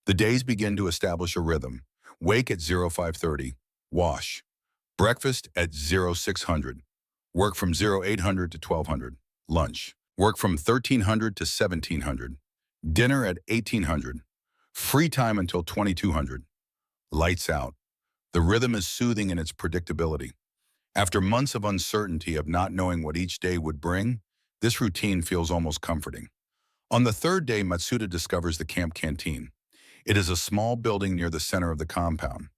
Speaker 1: The days begin to establish a rhythm. Wake at 0530, wash. Breakfast at 0600, work from 0800 to 1200, lunch. Work from 1300 to 1700, dinner at 1800, free time until 2200, lights out. The rhythm is soothing in its predictability. After months of uncertainty of not knowing what each day would bring, this routine feels almost comforting. On the third day, Matsuda discovers the camp canteen. It is a small building near the center of the compound.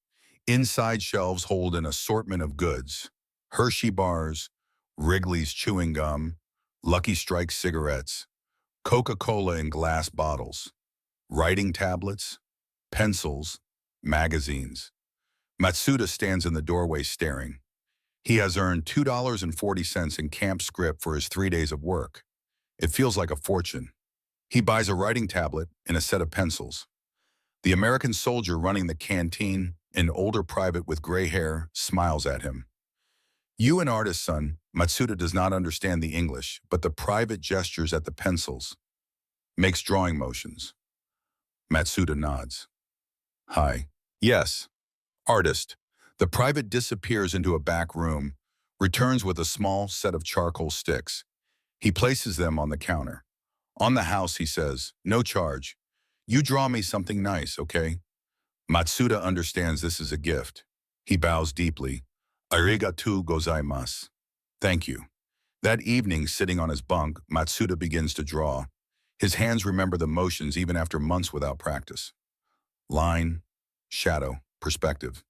Speaker 1: Inside shelves hold an assortment of goods: Hershey bars, Wrigley's chewing gum, Lucky Strike cigarettes, Coca-Cola in glass bottles, writing tablets, pencils, magazines. Matsuda stands in the doorway staring. He has earned $2.40 in camp scrip for his 3 days of work. It feels like a fortune. He buys a writing tablet and a set of pencils. The American soldier running the canteen, an older private with gray hair, smiles at him. You an artist, son. Matsuda does not understand the English, but the private gestures at the pencils, makes drawing motions. Matsuda nods. Hi. Yes. Artist. The private disappears into a back room, returns with a small set of charcoal sticks. He places them on the counter. On the house, he says, "No charge. You draw me something nice, okay?" Matsuda understands this is a gift. He bows deeply. "Arigatou gozaimasu." Thank you. That evening, sitting on his bunk, Matsuda begins to draw. His hands remember the motions even after months without practice. Line, shadow, perspective.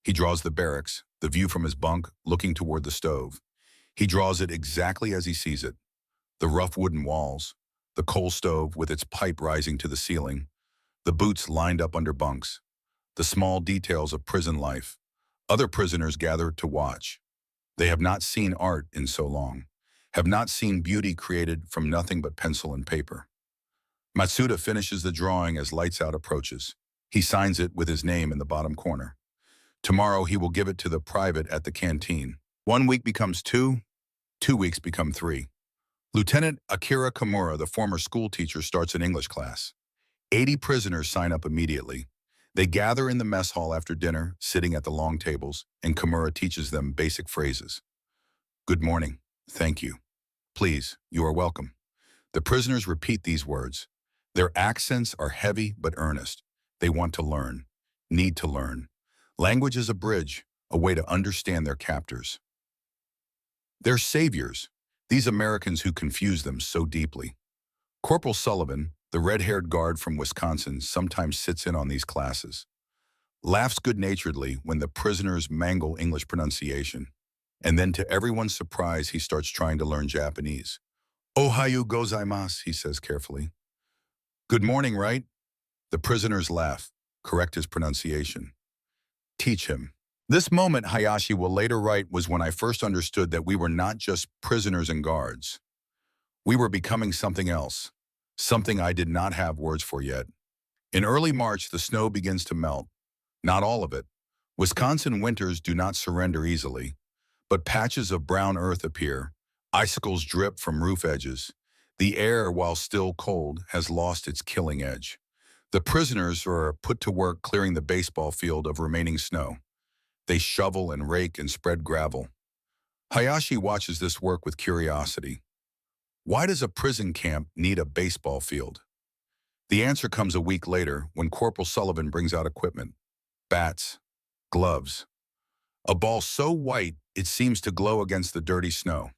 Speaker 1: He draws the barracks, the view from his bunk, looking toward the stove. He draws it exactly as he sees it. The rough wooden walls, the coal stove with its pipe rising to the ceiling, the boots lined up under bunks, the small details of prison life. Other prisoners gather to watch. They have not seen art in so long, have not seen beauty created from nothing but pencil and paper. Matsuda finishes the drawing as lights out approaches. He signs it with his name in the bottom corner. Tomorrow he will give it to the private at the canteen. 1 week becomes 2, 2 weeks become 3. Lieutenant Akira Kimura, the former school teacher, starts an English class. 80 prisoners sign up immediately. They gather in the mess hall after dinner, sitting at the long tables, and Kimura teaches them basic phrases. "Good morning. Thank you. Please, you are welcome." The prisoners repeat these words. Their accents are heavy but earnest. They want to learn, need to learn. Language is a bridge, a way to understand their captors. They're saviors, these Americans who confuse them so deeply. Corporal Sullivan, the red-haired guard from Wisconsin, sometimes sits in on these classes, laughs good-naturedly when the prisoners mangle English pronunciation, and then to everyone's surprise, he starts trying to learn Japanese. "Ohayo gozaimasu," he says carefully. "Good morning, right?" The prisoners laugh, correct his pronunciation. Teach him. This moment, Hayashi will later write, was when I first understood that we were not just prisoners and guards. We were becoming something else, something I did not have words for yet. In early March, the snow begins to melt. Not all of it. Wisconsin winters do not surrender easily, but patches of brown earth appear. Icicles drip from roof edges. The air, while still cold, has lost its killing edge. The prisoners are put to work clearing the baseball field of remaining snow. They shovel and rake and spread gravel. Hayashi watches this work with curiosity. Why does a prison camp need a baseball field? The answer comes a week later when Corporal Sullivan brings out equipment. Bats, gloves. A ball so white it seems to glow against the dirty snow.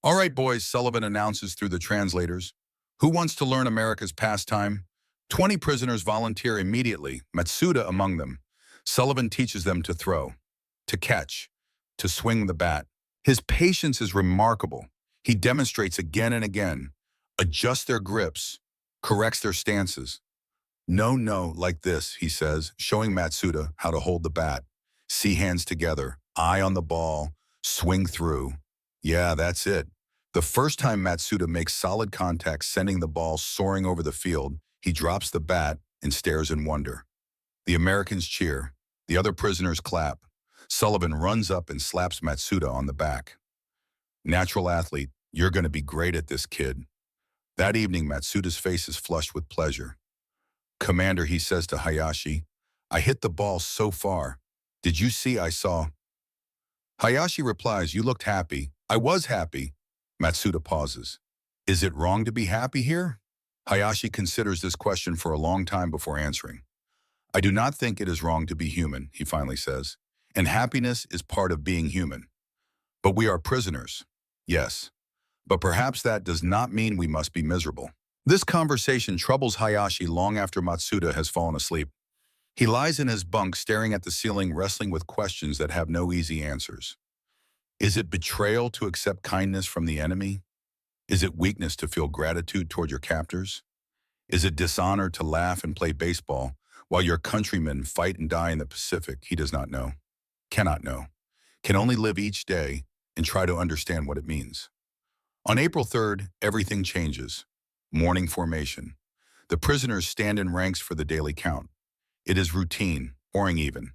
Speaker 1: "All right, boys," Sullivan announces through the translators. "Who wants to learn America's pastime?" 20 prisoners volunteer immediately, Matsuda among them. Sullivan teaches them to throw, to catch, to swing the bat. His patience is remarkable. He demonstrates again and again, adjusts their grips, corrects their stances. "No, like this," he says, showing Matsuda how to hold the bat. "See hands together, eye on the ball, swing through." Yeah, that's it. The first time Matsuda makes solid contact, sending the ball soaring over the field, he drops the bat and stares in wonder. The Americans cheer. The other prisoners clap. Sullivan runs up and slaps Matsuda on the back. "Natural athlete, you're going to be great at this, kid." That evening, Matsuda's face is flushed with pleasure. "Commander," he says to Hayashi, "I hit the ball so far. Did you see I saw?" Hayashi replies, "You looked happy." "I was happy." Matsuda pauses. "Is it wrong to be happy here?" Hayashi considers this question for a long time before answering. "I do not think it is wrong to be human," he finally says, "and happiness is part of being human. But we are prisoners. Yes. But perhaps that does not mean we must be miserable." This conversation troubles Hayashi long after Matsuda has fallen asleep. He lies in his bunk staring at the ceiling, wrestling with questions that have no easy answers. Is it betrayal to accept kindness from the enemy? Is it weakness to feel gratitude toward your captors? Is it dishonor to laugh and play baseball while your countrymen fight and die in the Pacific? He does not know, cannot know, can only live each day and try to understand what it means. On April 3rd, everything changes. Morning formation. The prisoners stand in ranks for the daily count. It is routine, boring even.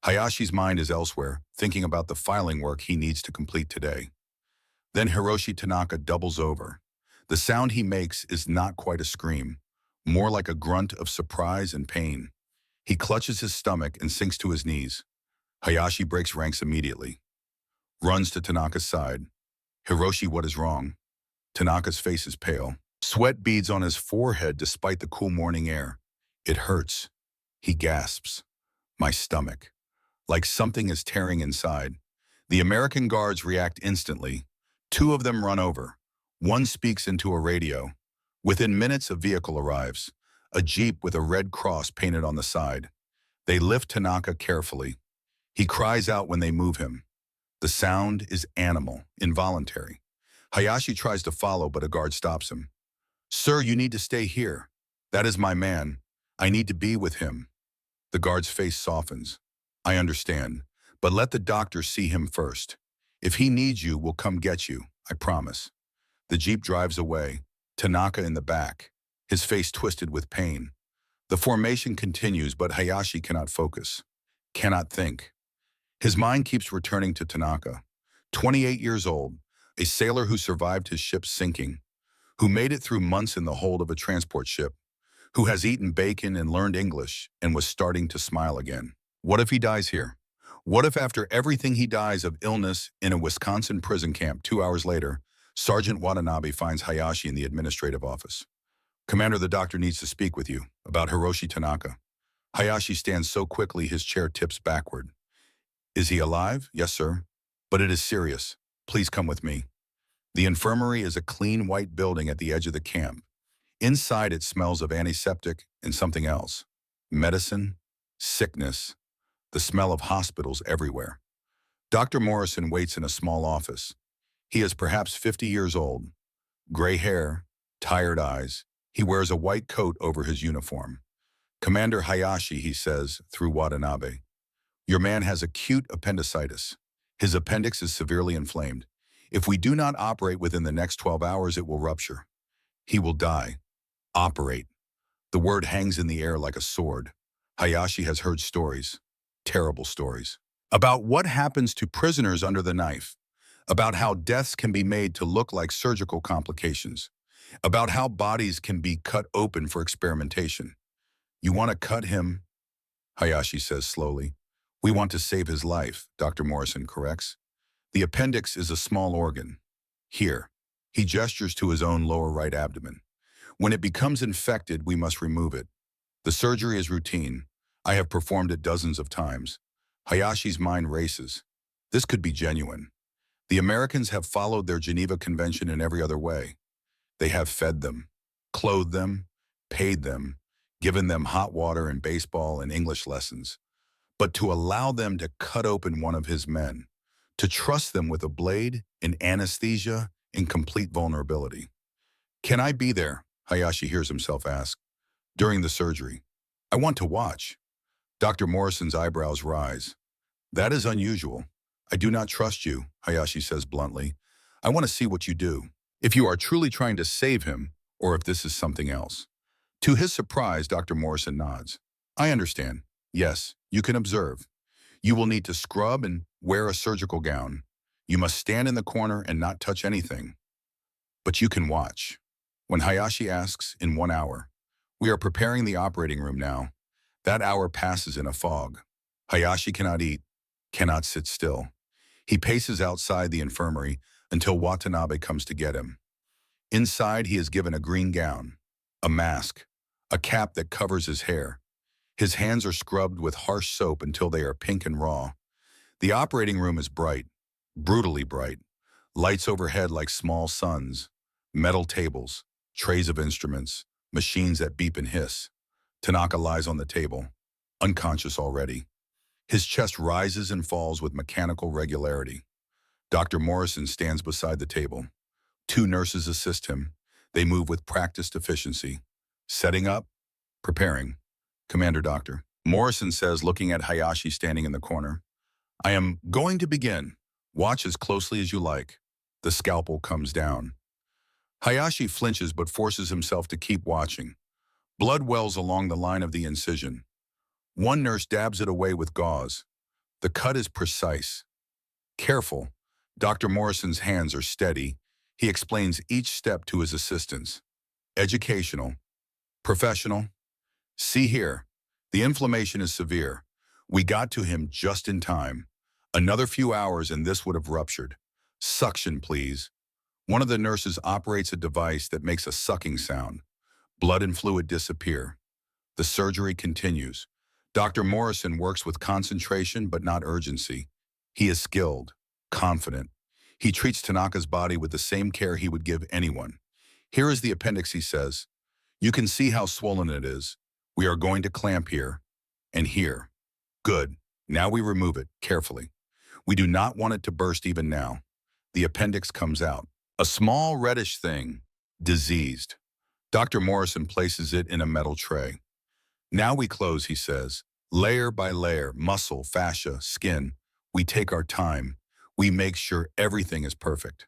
Speaker 1: Hayashi's mind is elsewhere, thinking about the filing work he needs to complete today. Then Hiroshi Tanaka doubles over. The sound he makes is not quite a scream, more like a grunt of surprise and pain. He clutches his stomach and sinks to his knees. Hayashi breaks ranks immediately. Runs to Tanaka's side. "Hiroshi, what is wrong?" Tanaka's face is pale. Sweat beads on his forehead despite the cool morning air. It hurts. He gasps. My stomach. Like something is tearing inside. The American guards react instantly. Two of them run over. One speaks into a radio. Within minutes, a vehicle arrives. A jeep with a red cross painted on the side. They lift Tanaka carefully. He cries out when they move him. The sound is animal, involuntary. Hayashi tries to follow, but a guard stops him. Sir, you need to stay here. That is my man. I need to be with him. The guard's face softens. I understand, but let the doctor see him first. If he needs you, we'll come get you, I promise. The jeep drives away, Tanaka in the back, his face twisted with pain. The formation continues, but Hayashi cannot focus, cannot think. His mind keeps returning to Tanaka, 28 years old, a sailor who survived his ship sinking, who made it through months in the hold of a transport ship, who has eaten bacon and learned English and was starting to smile again. What if he dies here? What if after everything he dies of illness in a Wisconsin prison camp 2 hours later, Sergeant Watanabe finds Hayashi in the administrative office? Commander, the doctor needs to speak with you about Hiroshi Tanaka. Hayashi stands so quickly his chair tips backward. Is he alive? Yes, sir. But it is serious. Please come with me. The infirmary is a clean white building at the edge of the camp. Inside it smells of antiseptic and something else. Medicine, sickness, the smell of hospitals everywhere. Dr. Morrison waits in a small office. He is perhaps 50 years old. Gray hair, tired eyes. He wears a white coat over his uniform. Commander Hayashi, he says, through Watanabe. Your man has acute appendicitis. His appendix is severely inflamed. If we do not operate within the next 12 hours, it will rupture. He will die. Operate. The word hangs in the air like a sword. Hayashi has heard stories, terrible stories, about what happens to prisoners under the knife, about how deaths can be made to look like surgical complications, about how bodies can be cut open for experimentation. You want to cut him? Hayashi says slowly. We want to save his life, Dr. Morrison corrects. The appendix is a small organ. Here. He gestures to his own lower right abdomen. When it becomes infected, we must remove it. The surgery is routine. I have performed it dozens of times. Hayashi's mind races. This could be genuine. The Americans have followed their Geneva Convention in every other way. They have fed them, clothed them, paid them, given them hot water and baseball and English lessons. But to allow them to cut open one of his men, to trust them with a blade, in anesthesia, in complete vulnerability. Can I be there? Hayashi hears himself ask. During the surgery. I want to watch. Dr. Morrison's eyebrows rise. That is unusual. I do not trust you, Hayashi says bluntly. I want to see what you do. If you are truly trying to save him, or if this is something else. To his surprise, Dr. Morrison nods. I understand. Yes, you can observe. You will need to scrub and wear a surgical gown. You must stand in the corner and not touch anything. But you can watch. When Hayashi asks, in 1 hour, we are preparing the operating room now. That hour passes in a fog. Hayashi cannot eat, cannot sit still. He paces outside the infirmary until Watanabe comes to get him. Inside, he is given a green gown, a mask, a cap that covers his hair. His hands are scrubbed with harsh soap until they are pink and raw. The operating room is bright, brutally bright. Lights overhead like small suns, metal tables, trays of instruments, machines that beep and hiss. Tanaka lies on the table, unconscious already. His chest rises and falls with mechanical regularity. Dr. Morrison stands beside the table. 2 nurses assist him. They move with practiced efficiency. Setting up, preparing. Commander Doctor. Morrison says, looking at Hayashi standing in the corner. I am going to begin. Watch as closely as you like. The scalpel comes down. Hayashi flinches but forces himself to keep watching. Blood wells along the line of the incision. One nurse dabs it away with gauze. The cut is precise. Careful. Dr. Morrison's hands are steady. He explains each step to his assistants. Educational. Professional. See here. The inflammation is severe. We got to him just in time. Another few hours and this would have ruptured. Suction, please. One of the nurses operates a device that makes a sucking sound. Blood and fluid disappear. The surgery continues. Dr. Morrison works with concentration but not urgency. He is skilled, confident. He treats Tanaka's body with the same care he would give anyone. Here is the appendix, he says. You can see how swollen it is. We are going to clamp here and here. Good. Now we remove it, carefully. We do not want it to burst even now. The appendix comes out. A small reddish thing, diseased. Dr. Morrison places it in a metal tray. Now we close, he says. Layer by layer, muscle, fascia, skin. We take our time. We make sure everything is perfect.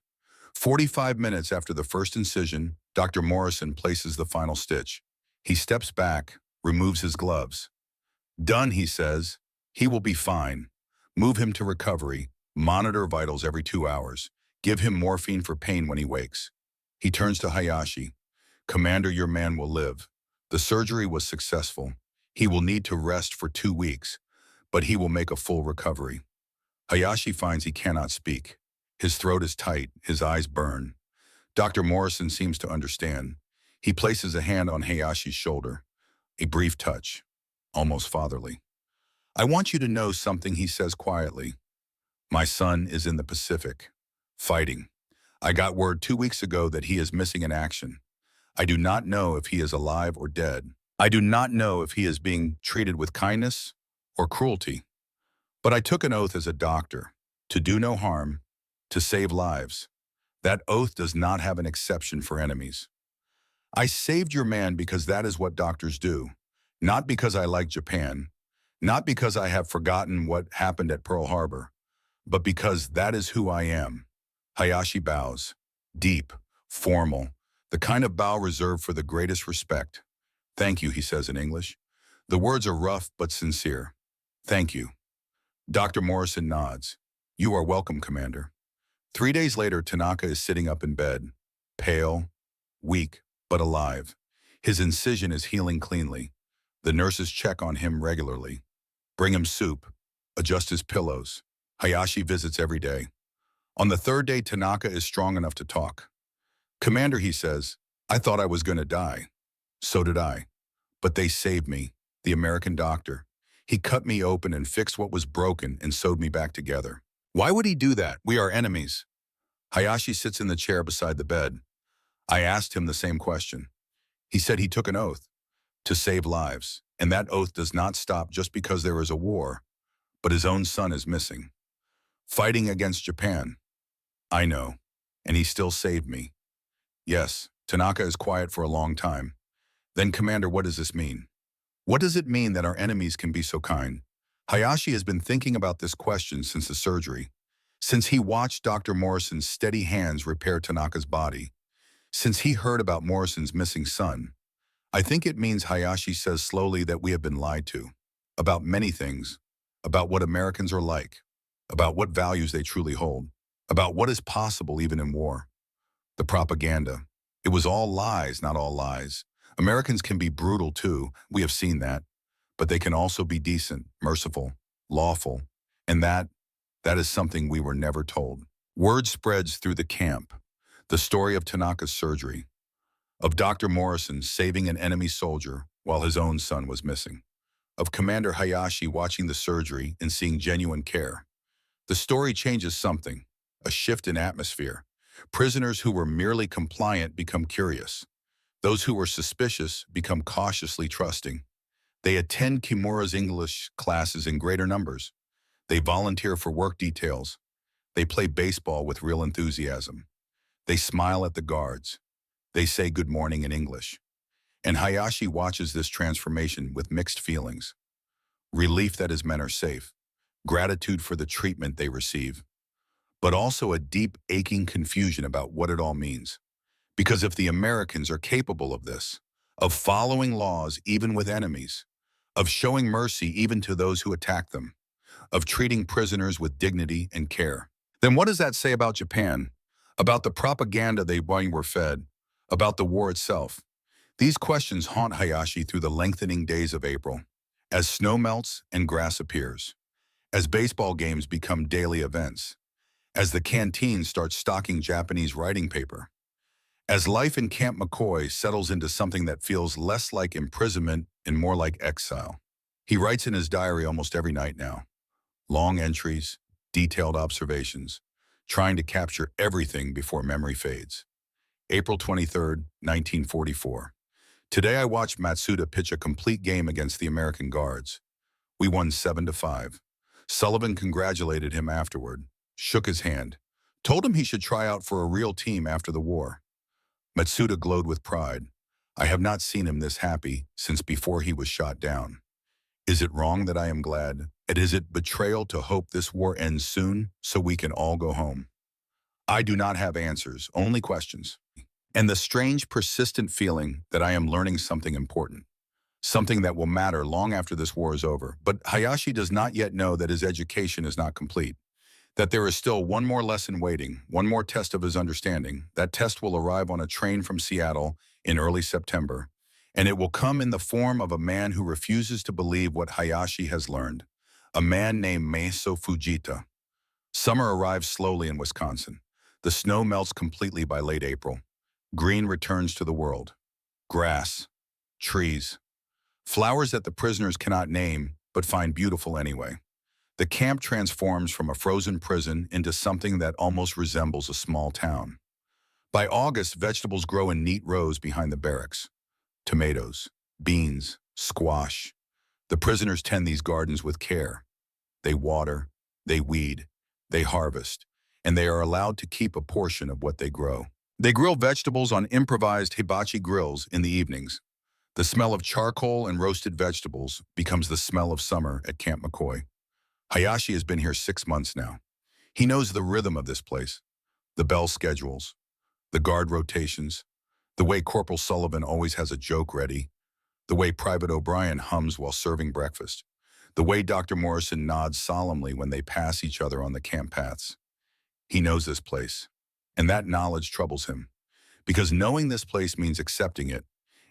Speaker 1: 45 minutes after the first incision, Dr. Morrison places the final stitch. He steps back, removes his gloves. Done, he says. He will be fine. Move him to recovery. Monitor vitals every 2 hours. Give him morphine for pain when he wakes. He turns to Hayashi. Commander, your man will live. The surgery was successful. He will need to rest for 2 weeks, but he will make a full recovery. Hayashi finds he cannot speak. His throat is tight, his eyes burn. Dr. Morrison seems to understand. He places a hand on Hayashi's shoulder. A brief touch, almost fatherly. I want you to know something, he says quietly. My son is in the Pacific, fighting. I got word 2 weeks ago that he is missing in action. I do not know if he is alive or dead. I do not know if he is being treated with kindness or cruelty. But I took an oath as a doctor to do no harm, to save lives. That oath does not have an exception for enemies. I saved your man because that is what doctors do, not because I like Japan, not because I have forgotten what happened at Pearl Harbor, but because that is who I am. Hayashi bows, deep, formal, the kind of bow reserved for the greatest respect. Thank you, he says in English. The words are rough but sincere. Thank you. Dr. Morrison nods. You are welcome, Commander. 3 days later, Tanaka is sitting up in bed, pale, weak, but alive. His incision is healing cleanly. The nurses check on him regularly. Bring him soup, adjust his pillows. Hayashi visits every day. On the 3rd day, Tanaka is strong enough to talk. Commander, he says, I thought I was going to die. So did I. But they saved me, the American doctor. He cut me open and fixed what was broken and sewed me back together. Why would he do that? We are enemies. Hayashi sits in the chair beside the bed. I asked him the same question. He said he took an oath to save lives, and that oath does not stop just because there is a war, but his own son is missing. Fighting against Japan. I know, and he still saved me. Yes, Tanaka is quiet for a long time. Then, Commander, what does this mean? What does it mean that our enemies can be so kind? Hayashi has been thinking about this question since the surgery, since he watched Dr. Morrison's steady hands repair Tanaka's body, since he heard about Morrison's missing son. I think it means, Hayashi says slowly, that we have been lied to, about many things, about what Americans are like, about what values they truly hold, about what is possible even in war. The propaganda. It was all lies, not all lies. Americans can be brutal too, we have seen that, but they can also be decent, merciful, lawful, and that is something we were never told. Word spreads through the camp. The story of Tanaka's surgery, of Dr. Morrison saving an enemy soldier while his own son was missing, of Commander Hayashi watching the surgery and seeing genuine care. The story changes something, a shift in atmosphere. Prisoners who were merely compliant become curious. Those who were suspicious become cautiously trusting. They attend Kimura's English classes in greater numbers. They volunteer for work details. They play baseball with real enthusiasm. They smile at the guards. They say good morning in English. And Hayashi watches this transformation with mixed feelings. Relief that his men are safe. Gratitude for the treatment they receive. But also a deep, aching confusion about what it all means. Because if the Americans are capable of this, of following laws even with enemies, of showing mercy even to those who attack them, of treating prisoners with dignity and care, then what does that say about Japan, about the propaganda they were fed, about the war itself? These questions haunt Hayashi through the lengthening days of April, as snow melts and grass appears, as baseball games become daily events, as the canteen starts stocking Japanese writing paper, as life in Camp McCoy settles into something that feels less like imprisonment and more like exile. He writes in his diary almost every night now, long entries, detailed observations, trying to capture everything before memory fades. April 23rd, 1944. Today I watched Matsuda pitch a complete game against the American Guards. We won 7-5. Sullivan congratulated him afterward, shook his hand, told him he should try out for a real team after the war. Matsuda glowed with pride. I have not seen him this happy since before he was shot down. Is it wrong that I am glad? And is it betrayal to hope this war ends soon so we can all go home? I do not have answers, only questions. And the strange, persistent feeling that I am learning something important, something that will matter long after this war is over. But Hayashi does not yet know that his education is not complete, that there is still one more lesson waiting, one more test of his understanding. That test will arrive on a train from Seattle in early September, and it will come in the form of a man who refuses to believe what Hayashi has learned, a man named Meiso Fujita. Summer arrives slowly in Wisconsin. The snow melts completely by late April. Green returns to the world. Grass, trees, flowers that the prisoners cannot name but find beautiful anyway. The camp transforms from a frozen prison into something that almost resembles a small town. By August, vegetables grow in neat rows behind the barracks. Tomatoes, beans, squash. The prisoners tend these gardens with care. They water, they weed, they harvest, and they are allowed to keep a portion of what they grow. They grill vegetables on improvised hibachi grills in the evenings. The smell of charcoal and roasted vegetables becomes the smell of summer at Camp McCoy. Hayashi has been here 6 months now. He knows the rhythm of this place, the bell schedules, the guard rotations, the way Corporal Sullivan always has a joke ready, the way Private O'Brien hums while serving breakfast, the way Dr. Morrison nods solemnly when they pass each other on the camp paths. He knows this place, and that knowledge troubles him, because knowing this place means accepting it,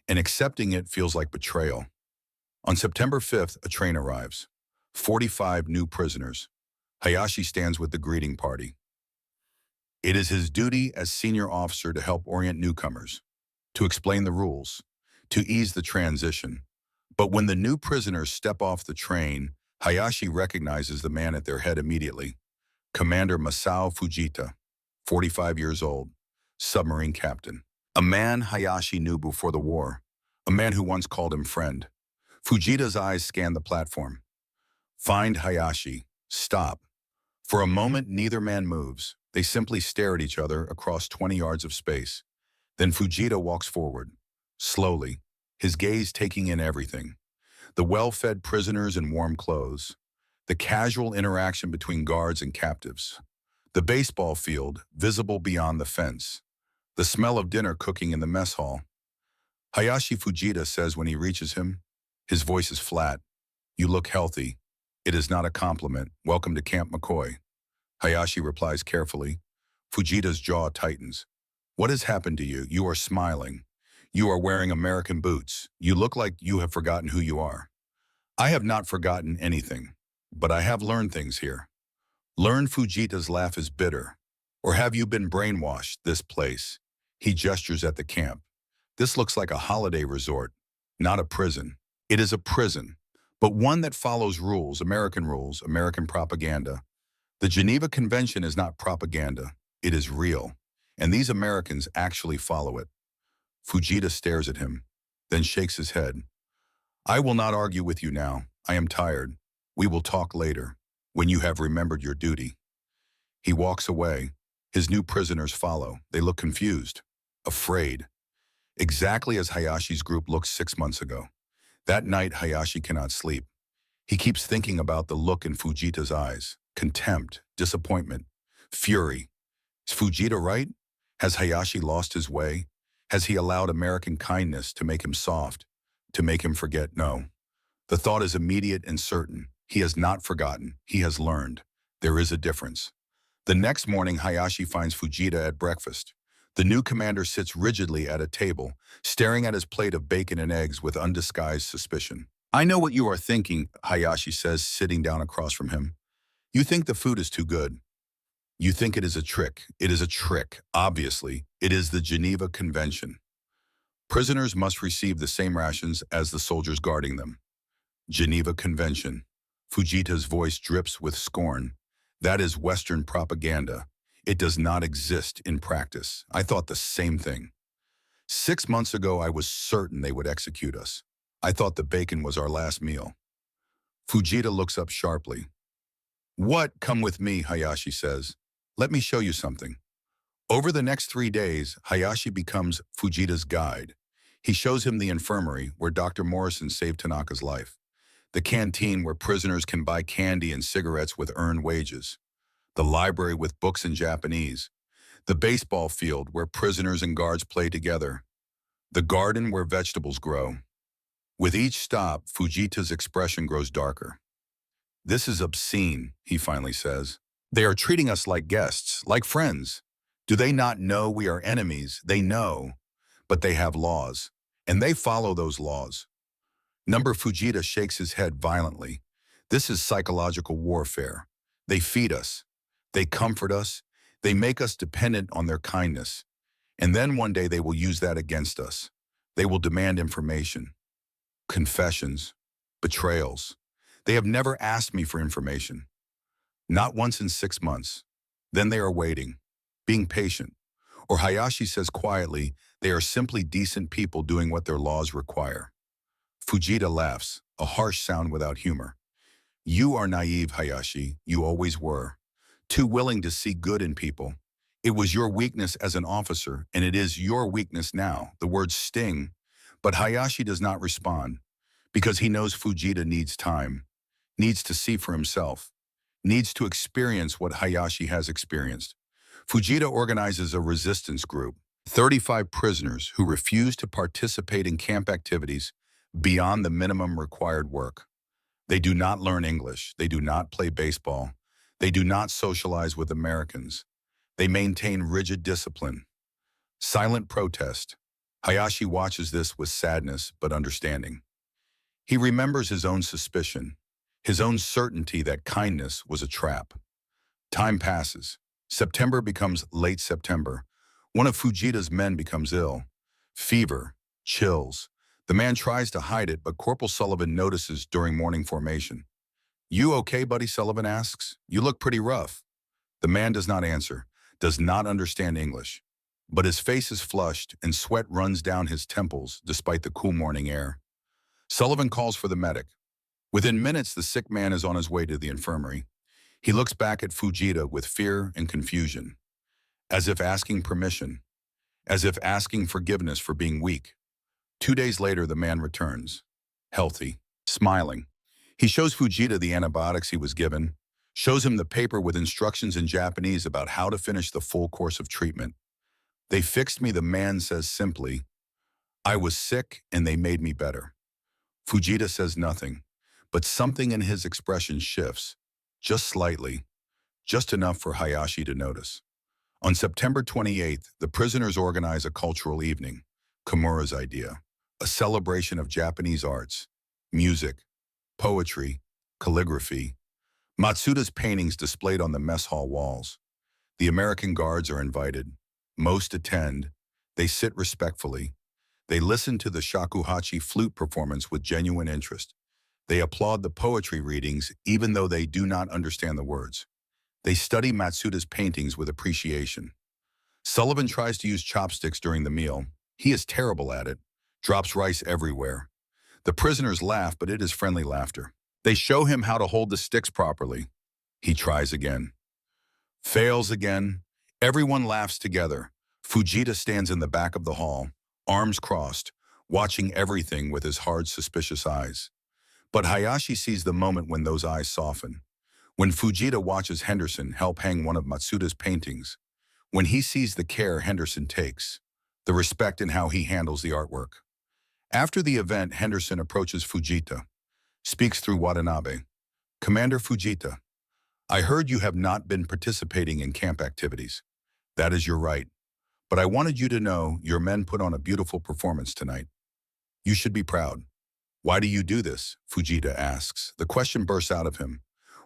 Speaker 1: and accepting it feels like betrayal. On September 5th, a train arrives. 45 new prisoners. Hayashi stands with the greeting party. It is his duty as senior officer to help orient newcomers, to explain the rules, to ease the transition. But when the new prisoners step off the train, Hayashi recognizes the man at their head immediately. Commander Masao Fujita, 45 years old, submarine captain. A man Hayashi knew before the war, a man who once called him friend. Fujita's eyes scan the platform. Find Hayashi. Stop. For a moment, neither man moves. They simply stare at each other across 20 yards of space. Then Fujita walks forward, slowly, his gaze taking in everything. The well-fed prisoners in warm clothes, the casual interaction between guards and captives, the baseball field visible beyond the fence, the smell of dinner cooking in the mess hall. Hayashi Fujita says when he reaches him, his voice is flat, "You look healthy. It is not a compliment. Welcome to Camp McCoy." Hayashi replies carefully. Fujita's jaw tightens. "What has happened to you? You are smiling. You are wearing American boots. You look like you have forgotten who you are." "I have not forgotten anything, but I have learned things here." Learn. Fujita's laugh is bitter. "Or have you been brainwashed? This place." He gestures at the camp. "This looks like a holiday resort, not a prison." It is a prison, but one that follows rules, American propaganda. The Geneva Convention is not propaganda. It is real, and these Americans actually follow it. Fujita stares at him, then shakes his head. "I will not argue with you now. I am tired. We will talk later, when you have remembered your duty." He walks away. His new prisoners follow. They look confused, afraid, exactly as Hayashi's group looked 6 months ago. That night, Hayashi cannot sleep. He keeps thinking about the look in Fujita's eyes. Contempt, disappointment, fury. Is Fujita right? Has Hayashi lost his way? Has he allowed American kindness to make him soft, to make him forget? No. The thought is immediate and certain. He has not forgotten. He has learned. There is a difference. The next morning, Hayashi finds Fujita at breakfast. The new commander sits rigidly at a table, staring at his plate of bacon and eggs with undisguised suspicion. "I know what you are thinking," Hayashi says, sitting down across from him. "You think the food is too good." You think it is a trick. It is a trick, obviously. It is the Geneva Convention. Prisoners must receive the same rations as the soldiers guarding them. Geneva Convention. Fujita's voice drips with scorn. That is Western propaganda. It does not exist in practice. I thought the same thing. 6 months ago, I was certain they would execute us. I thought the bacon was our last meal. Fujita looks up sharply. What? Come with me, Hayashi says. Let me show you something. Over the next 3 days, Hayashi becomes Fujita's guide. He shows him the infirmary where Dr. Morrison saved Tanaka's life, the canteen where prisoners can buy candy and cigarettes with earned wages, the library with books in Japanese, the baseball field where prisoners and guards play together, the garden where vegetables grow. With each stop, Fujita's expression grows darker. This is obscene, he finally says. They are treating us like guests, like friends. Do they not know we are enemies? They know, but they have laws, and they follow those laws. Number Fujita shakes his head violently. This is psychological warfare. They feed us. They comfort us. They make us dependent on their kindness. And then one day they will use that against us. They will demand information, confessions, betrayals. They have never asked me for information. Not once in 6 months. Then they are waiting, being patient. Or Hayashi says quietly, they are simply decent people doing what their laws require. Fujita laughs, a harsh sound without humor. You are naive, Hayashi. You always were. Too willing to see good in people. It was your weakness as an officer, and it is your weakness now. The words sting. But Hayashi does not respond, because he knows Fujita needs time, needs to see for himself, needs to experience what Hayashi has experienced. Fujita organizes a resistance group, 35 prisoners who refuse to participate in camp activities beyond the minimum required work. They do not learn English. They do not play baseball. They do not socialize with Americans. They maintain rigid discipline. Silent protest. Hayashi watches this with sadness but understanding. He remembers his own suspicion, his own certainty that kindness was a trap. Time passes. September becomes late September. One of Fujita's men becomes ill. Fever, chills. The man tries to hide it, but Corporal Sullivan notices during morning formation. You okay, buddy? Sullivan asks. You look pretty rough. The man does not answer, does not understand English. But his face is flushed and sweat runs down his temples despite the cool morning air. Sullivan calls for the medic. Within minutes, the sick man is on his way to the infirmary. He looks back at Fujita with fear and confusion, as if asking permission, as if asking forgiveness for being weak. 2 days later, the man returns, healthy, smiling. He shows Fujita the antibiotics he was given, shows him the paper with instructions in Japanese about how to finish the full course of treatment. They fixed me, the man says simply. I was sick and they made me better. Fujita says nothing, but something in his expression shifts, just slightly, just enough for Hayashi to notice. On September 28th, the prisoners organize a cultural evening, Kimura's idea, a celebration of Japanese arts, music, poetry, calligraphy. Matsuda's paintings displayed on the mess hall walls. The American guards are invited. Most attend. They sit respectfully. They listen to the shakuhachi flute performance with genuine interest. They applaud the poetry readings even though they do not understand the words. They study Matsuda's paintings with appreciation. Sullivan tries to use chopsticks during the meal. He is terrible at it, drops rice everywhere. The prisoners laugh, but it is friendly laughter. They show him how to hold the sticks properly. He tries again. Fails again. Everyone laughs together. Fujita stands in the back of the hall, arms crossed, watching everything with his hard, suspicious eyes. But Hayashi sees the moment when those eyes soften. When Fujita watches Henderson help hang one of Matsuda's paintings. When he sees the care Henderson takes. The respect in how he handles the artwork. After the event, Henderson approaches Fujita, speaks through Watanabe. Commander Fujita, I heard you have not been participating in camp activities. That is your right. But I wanted you to know your men put on a beautiful performance tonight. You should be proud. Why do you do this? Fujita asks. The question bursts out of him.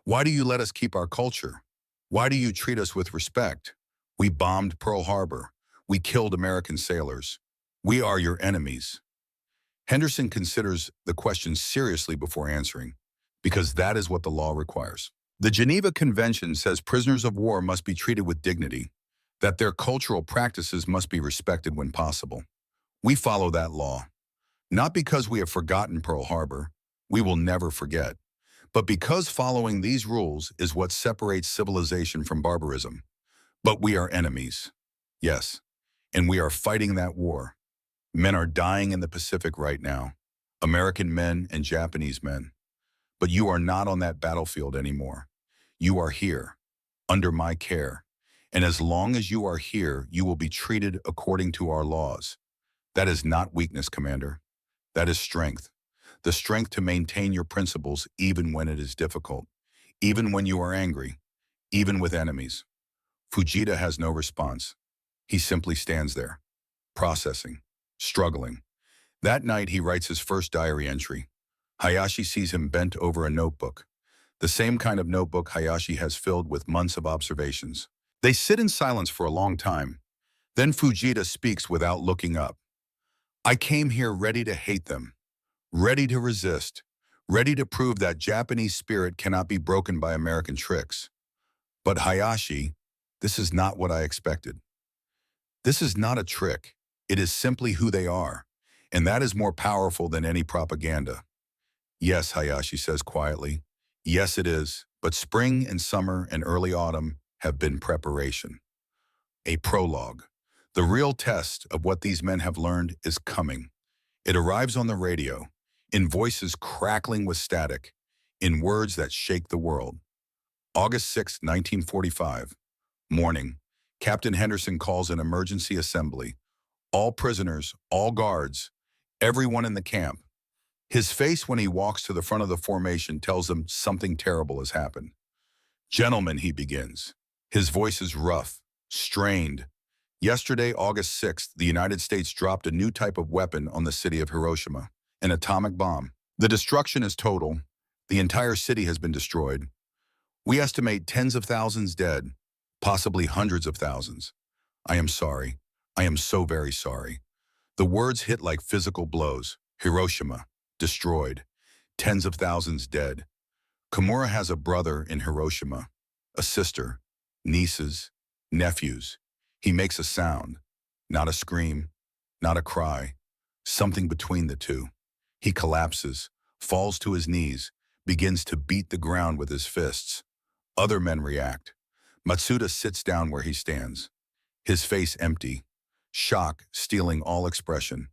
Speaker 1: Why do you let us keep our culture? Why do you treat us with respect? We bombed Pearl Harbor. We killed American sailors. We are your enemies. Henderson considers the question seriously before answering, because that is what the law requires. The Geneva Convention says prisoners of war must be treated with dignity, that their cultural practices must be respected when possible. We follow that law, not because we have forgotten Pearl Harbor, we will never forget, but because following these rules is what separates civilization from barbarism. But we are enemies. Yes, and we are fighting that war. Men are dying in the Pacific right now, American men and Japanese men. But you are not on that battlefield anymore. You are here, under my care. And as long as you are here, you will be treated according to our laws. That is not weakness, Commander. That is strength. The strength to maintain your principles even when it is difficult, even when you are angry, even with enemies. Fujita has no response. He simply stands there, processing, struggling. That night, he writes his first diary entry. Hayashi sees him bent over a notebook, the same kind of notebook Hayashi has filled with months of observations. They sit in silence for a long time. Then Fujita speaks without looking up. I came here ready to hate them, ready to resist, ready to prove that Japanese spirit cannot be broken by American tricks. But Hayashi, this is not what I expected. This is not a trick. It is simply who they are, and that is more powerful than any propaganda. Yes, Hayashi says quietly. Yes, it is, but spring and summer and early autumn have been preparation. A prologue. The real test of what these men have learned is coming. It arrives on the radio, in voices crackling with static, in words that shake the world. August 6, 1945. Morning. Captain Henderson calls an emergency assembly. All prisoners, all guards, everyone in the camp. His face when he walks to the front of the formation tells them something terrible has happened. Gentlemen, he begins. His voice is rough, strained. Yesterday, August 6th, the United States dropped a new type of weapon on the city of Hiroshima, an atomic bomb. The destruction is total. The entire city has been destroyed. We estimate tens of thousands dead, possibly hundreds of thousands. I am sorry. I am so very sorry. The words hit like physical blows. Hiroshima, destroyed. Tens of thousands dead. Kimura has a brother in Hiroshima, a sister, nieces, nephews. He makes a sound, not a scream, not a cry, something between the two. He collapses, falls to his knees, begins to beat the ground with his fists. Other men react. Matsuda sits down where he stands, his face empty, shock stealing all expression.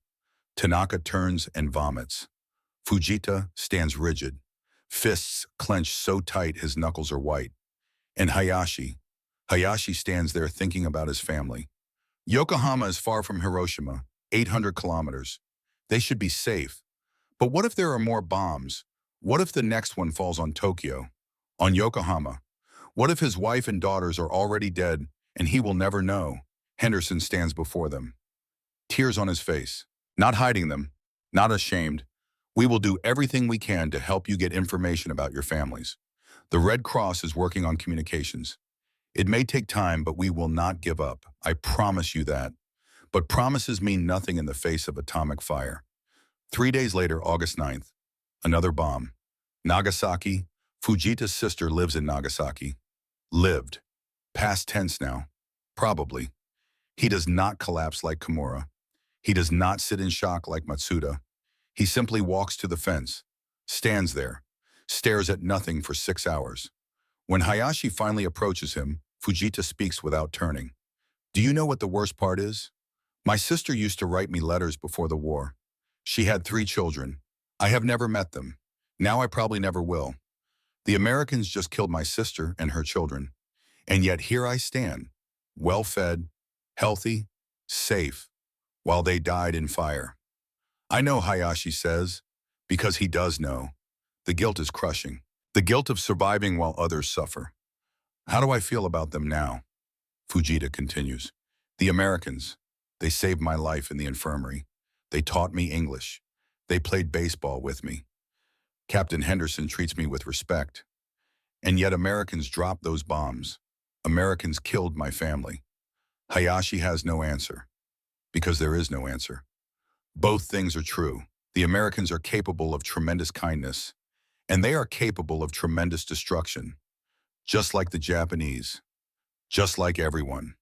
Speaker 1: Tanaka turns and vomits. Fujita stands rigid, fists clenched so tight his knuckles are white. And Hayashi stands there thinking about his family. Yokohama is far from Hiroshima, 800 kilometers. They should be safe. But what if there are more bombs? What if the next one falls on Tokyo, on Yokohama? What if his wife and daughters are already dead and he will never know? Henderson stands before them, tears on his face, not hiding them, not ashamed. We will do everything we can to help you get information about your families. The Red Cross is working on communications. It may take time, but we will not give up. I promise you that. But promises mean nothing in the face of atomic fire. 3 days later, August 9th, another bomb. Nagasaki. Fujita's sister lives in Nagasaki. Lived. Past tense now. Probably. He does not collapse like Kimura. He does not sit in shock like Matsuda. He simply walks to the fence, stands there, stares at nothing for 6 hours. When Hayashi finally approaches him, Fujita speaks without turning. Do you know what the worst part is? My sister used to write me letters before the war. She had 3 children. I have never met them. Now I probably never will. The Americans just killed my sister and her children. And yet here I stand, well-fed, healthy, safe, while they died in fire. I know, Hayashi says, because he does know. The guilt is crushing. The guilt of surviving while others suffer. How do I feel about them now? Fujita continues. The Americans, they saved my life in the infirmary. They taught me English. They played baseball with me. Captain Henderson treats me with respect. And yet Americans drop those bombs. Americans killed my family. Hayashi has no answer, because there is no answer. Both things are true. The Americans are capable of tremendous kindness, and they are capable of tremendous destruction, just like the Japanese, just like everyone.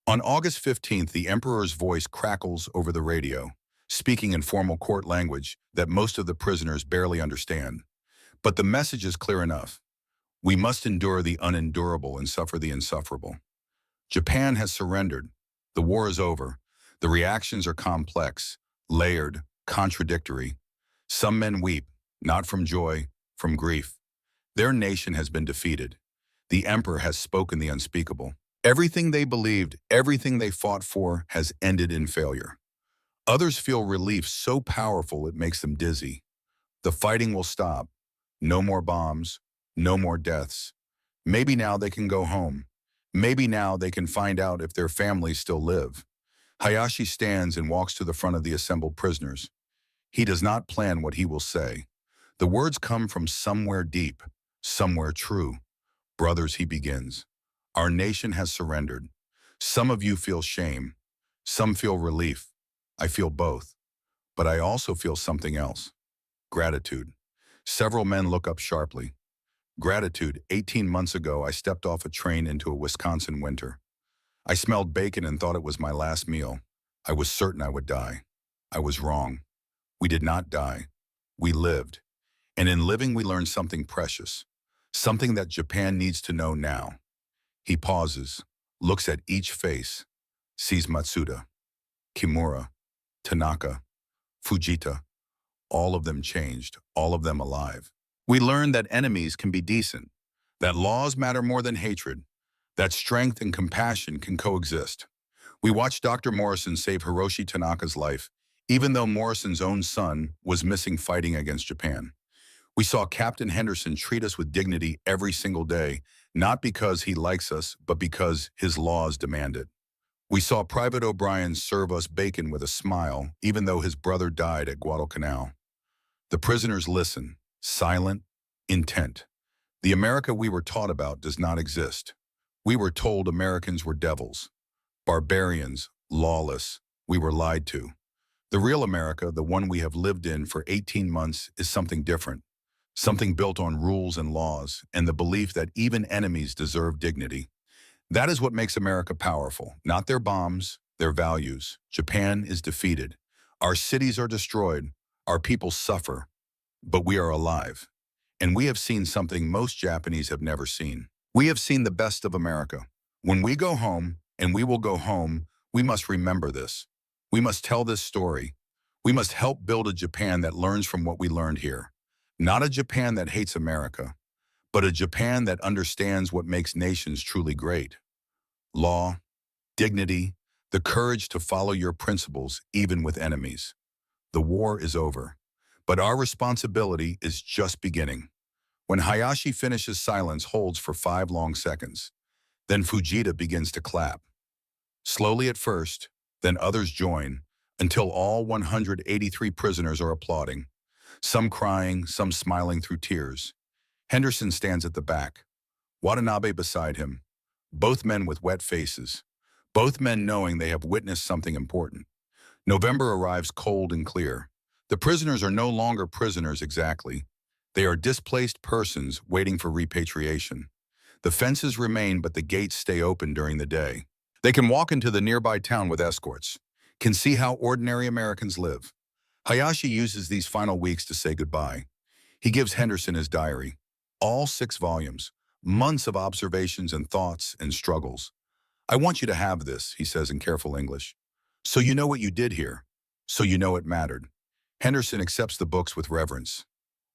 Speaker 1: On August 15th, the emperor's voice crackles over the radio, speaking in formal court language that most of the prisoners barely understand. But the message is clear enough. We must endure the unendurable and suffer the insufferable. Japan has surrendered. The war is over. The reactions are complex, layered, contradictory. Some men weep, not from joy, from grief. Their nation has been defeated. The emperor has spoken the unspeakable. Everything they believed, everything they fought for, has ended in failure. Others feel relief so powerful it makes them dizzy. The fighting will stop. No more bombs, no more deaths. Maybe now they can go home. Maybe now they can find out if their families still live. Hayashi stands and walks to the front of the assembled prisoners. He does not plan what he will say. The words come from somewhere deep, somewhere true. Brothers, he begins. Our nation has surrendered. Some of you feel shame. Some feel relief. I feel both. But I also feel something else. Gratitude. Several men look up sharply. Gratitude. 18 months ago, I stepped off a train into a Wisconsin winter. I smelled bacon and thought it was my last meal. I was certain I would die. I was wrong. We did not die. We lived. And in living, we learned something precious. Something that Japan needs to know now. He pauses, looks at each face, sees Matsuda, Kimura, Tanaka, Fujita. All of them changed, all of them alive. We learned that enemies can be decent, that laws matter more than hatred, that strength and compassion can coexist. We watched Dr. Morrison save Hiroshi Tanaka's life, even though Morrison's own son was missing fighting against Japan. We saw Captain Henderson treat us with dignity every single day, not because he likes us, but because his laws demand it. We saw Private O'Brien serve us bacon with a smile, even though his brother died at Guadalcanal. The prisoners listen, silent, intent. The America we were taught about does not exist. We were told Americans were devils, barbarians, lawless. We were lied to. The real America, the one we have lived in for 18 months, is something different. Something built on rules and laws, and the belief that even enemies deserve dignity. That is what makes America powerful, not their bombs, their values. Japan is defeated. Our cities are destroyed. Our people suffer. But we are alive. And we have seen something most Japanese have never seen. We have seen the best of America. When we go home, and we will go home, we must remember this. We must tell this story. We must help build a Japan that learns from what we learned here. Not a Japan that hates America, but a Japan that understands what makes nations truly great. Law, dignity, the courage to follow your principles even with enemies. The war is over, but our responsibility is just beginning. When Hayashi finishes, silence holds for 5 long seconds. Then Fujita begins to clap. Slowly at first, then others join, until all 183 prisoners are applauding. Some crying, some smiling through tears. Henderson stands at the back, Watanabe beside him, both men with wet faces, both men knowing they have witnessed something important. November arrives cold and clear. The prisoners are no longer prisoners exactly. They are displaced persons waiting for repatriation. The fences remain, but the gates stay open during the day. They can walk into the nearby town with escorts, can see how ordinary Americans live. Hayashi uses these final weeks to say goodbye. He gives Henderson his diary, all 6 volumes, months of observations and thoughts and struggles. I want you to have this, he says in careful English. So you know what you did here. So you know it mattered. Henderson accepts the books with reverence.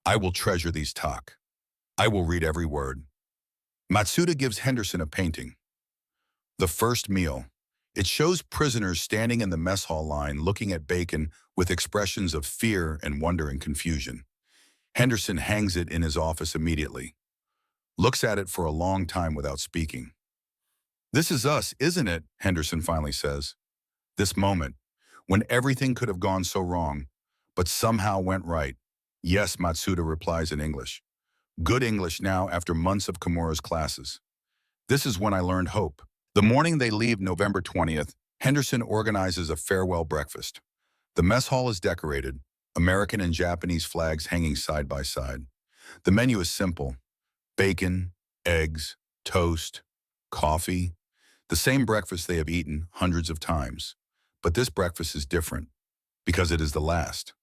Speaker 1: I will treasure these talk. I will read every word. Matsuda gives Henderson a painting. The first meal. It shows prisoners standing in the mess hall line looking at bacon with expressions of fear and wonder and confusion. Henderson hangs it in his office immediately. Looks at it for a long time without speaking. This is us, isn't it? Henderson finally says. This moment, when everything could have gone so wrong, but somehow went right. Yes, Matsuda replies in English. Good English now after months of Kimura's classes. This is when I learned hope. The morning they leave, November 20th, Henderson organizes a farewell breakfast. The mess hall is decorated, American and Japanese flags hanging side by side. The menu is simple: bacon, eggs, toast, coffee, the same breakfast they have eaten hundreds of times. But this breakfast is different because it is the last.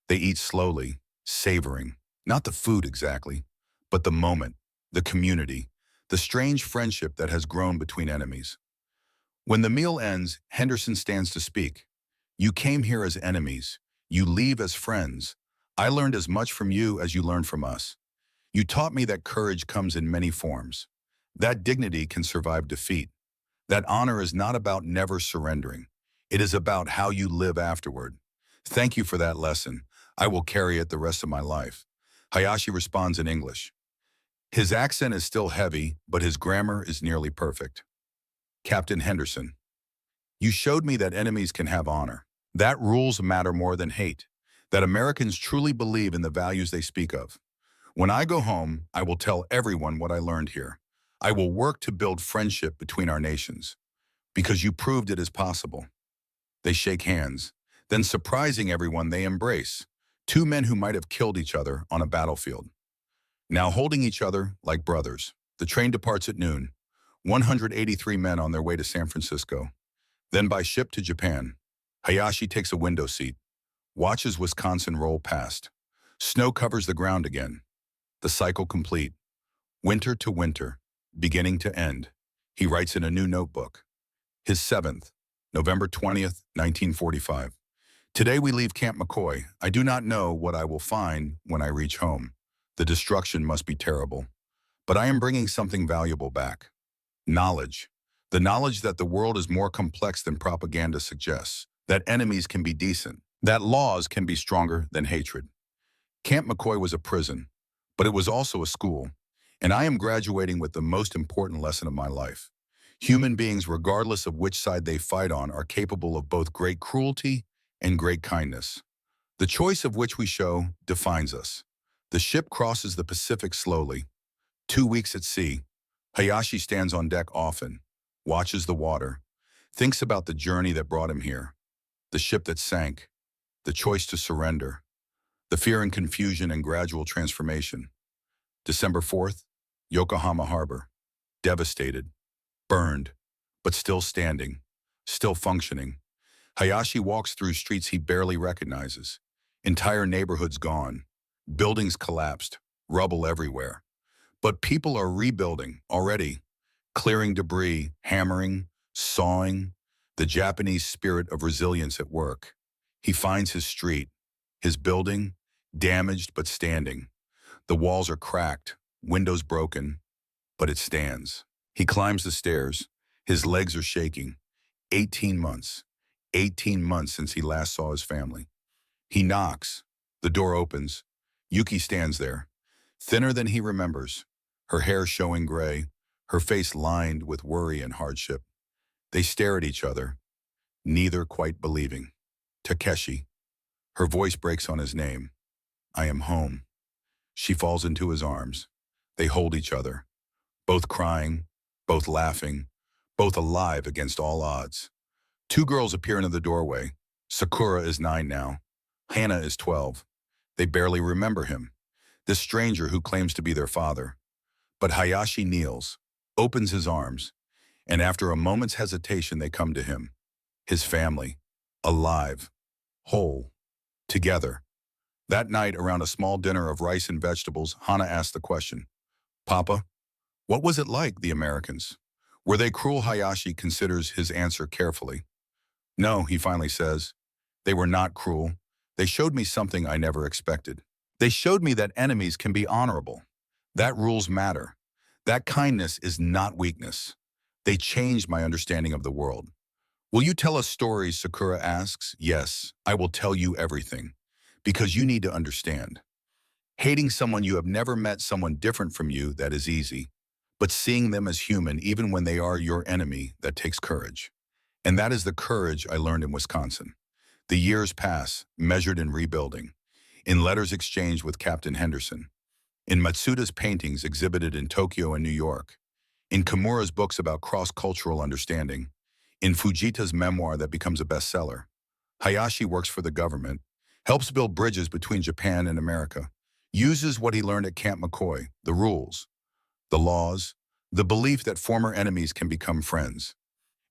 Speaker 1: They eat slowly, savoring, not the food exactly, but the moment, the community, the strange friendship that has grown between enemies. When the meal ends, Henderson stands to speak. You came here as enemies. You leave as friends. I learned as much from you as you learned from us. You taught me that courage comes in many forms. That dignity can survive defeat. That honor is not about never surrendering. It is about how you live afterward. Thank you for that lesson. I will carry it the rest of my life. Hayashi responds in English. His accent is still heavy, but his grammar is nearly perfect. Captain Henderson, you showed me that enemies can have honor. That rules matter more than hate. That Americans truly believe in the values they speak of. When I go home, I will tell everyone what I learned here. I will work to build friendship between our nations, because you proved it is possible. They shake hands. Then, surprising everyone, they embrace. Two men who might have killed each other on a battlefield. Now holding each other like brothers. The train departs at noon. 183 men on their way to San Francisco. Then by ship to Japan. Hayashi takes a window seat. Watches Wisconsin roll past. Snow covers the ground again. The cycle complete. Winter to winter. Beginning to end. He writes in a new notebook. His 7th, November 20th, 1945. Today we leave Camp McCoy. I do not know what I will find when I reach home. The destruction must be terrible. But I am bringing something valuable back. Knowledge. The knowledge that the world is more complex than propaganda suggests. That enemies can be decent. That laws can be stronger than hatred. Camp McCoy was a prison, but it was also a school. And I am graduating with the most important lesson of my life. Human beings, regardless of which side they fight on, are capable of both great cruelty and great kindness. The choice of which we show defines us. The ship crosses the Pacific slowly. 2 weeks at sea. Hayashi stands on deck often, watches the water, thinks about the journey that brought him here, the ship that sank, the choice to surrender, the fear and confusion and gradual transformation. December 4th, Yokohama Harbor. Devastated, burned, but still standing, still functioning. Hayashi walks through streets he barely recognizes. Entire neighborhoods gone. Buildings collapsed, rubble everywhere. But people are rebuilding already, clearing debris, hammering, sawing, the Japanese spirit of resilience at work. He finds his street, his building, damaged but standing. The walls are cracked, windows broken, but it stands. He climbs the stairs. His legs are shaking. 18 months. 18 months since he last saw his family. He knocks. The door opens. Yuki stands there, thinner than he remembers, her hair showing gray, her face lined with worry and hardship. They stare at each other, neither quite believing. Takeshi. Her voice breaks on his name. I am home. She falls into his arms. They hold each other, both crying, both laughing, both alive against all odds. Two girls appear into the doorway. Sakura is 9 now. Hana is 12. They barely remember him, this stranger who claims to be their father. But Hayashi kneels, opens his arms, and after a moment's hesitation they come to him. His family, alive, whole, together. That night, around a small dinner of rice and vegetables, Hana asked the question, Papa, what was it like, the Americans? Were they cruel? Hayashi considers his answer carefully. No, he finally says. They were not cruel. They showed me something I never expected. They showed me that enemies can be honorable. That rules matter. That kindness is not weakness. They changed my understanding of the world. Will you tell us stories? Sakura asks. Yes, I will tell you everything. Because you need to understand. Hating someone you have never met, someone different from you, that is easy. But seeing them as human, even when they are your enemy, that takes courage. And that is the courage I learned in Wisconsin. The years pass, measured in rebuilding, in letters exchanged with Captain Henderson, in Matsuda's paintings exhibited in Tokyo and New York, in Kimura's books about cross-cultural understanding, in Fujita's memoir that becomes a bestseller. Hayashi works for the government, helps build bridges between Japan and America, uses what he learned at Camp McCoy, the rules, the laws, the belief that former enemies can become friends.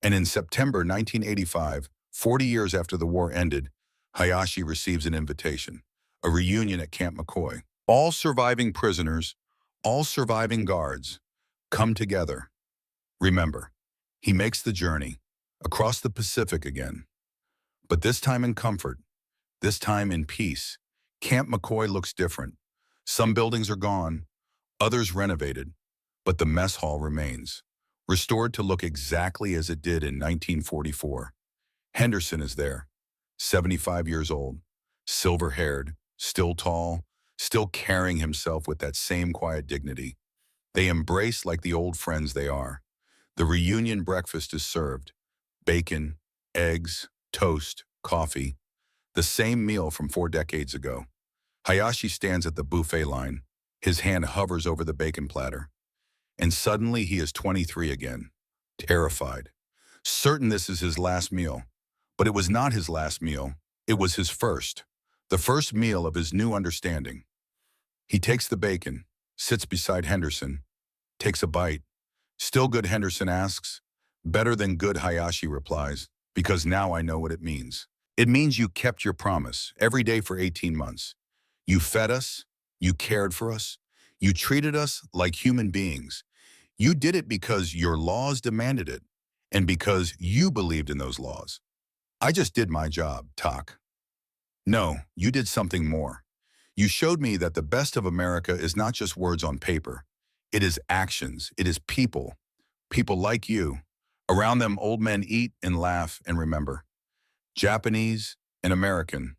Speaker 1: And in September 1985, 40 years after the war ended, Hayashi receives an invitation, a reunion at Camp McCoy. All surviving prisoners, all surviving guards, come together. Remember, he makes the journey across the Pacific again, but this time in comfort, this time in peace. Camp McCoy looks different. Some buildings are gone, others renovated, but the mess hall remains, restored to look exactly as it did in 1944. Henderson is there, 75 years old, silver-haired, still tall, still carrying himself with that same quiet dignity. They embrace like the old friends they are. The reunion breakfast is served. Bacon, eggs, toast, coffee. The same meal from 4 decades ago. Hayashi stands at the buffet line. His hand hovers over the bacon platter. And suddenly he is 23 again, terrified, certain this is his last meal. But it was not his last meal. It was his first, the first meal of his new understanding. He takes the bacon, sits beside Henderson, takes a bite. Still good, Henderson asks. Better than good, Hayashi replies, because now I know what it means. It means you kept your promise every day for 18 months. You fed us, you cared for us, you treated us like human beings. You did it because your laws demanded it, and because you believed in those laws. I just did my job, Tak. No, you did something more. You showed me that the best of America is not just words on paper. It is actions. It is people. People like you. Around them, old men eat and laugh and remember. Japanese and American.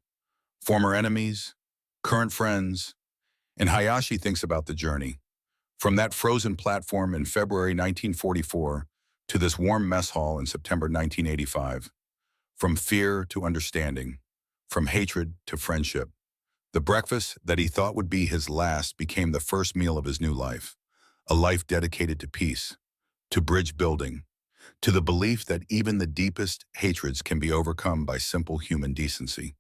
Speaker 1: Former enemies, current friends. And Hayashi thinks about the journey. From that frozen platform in February 1944 to this warm mess hall in September 1985. From fear to understanding. From hatred to friendship. The breakfast that he thought would be his last became the first meal of his new life. A life dedicated to peace, to bridge building, to the belief that even the deepest hatreds can be overcome by simple human decency.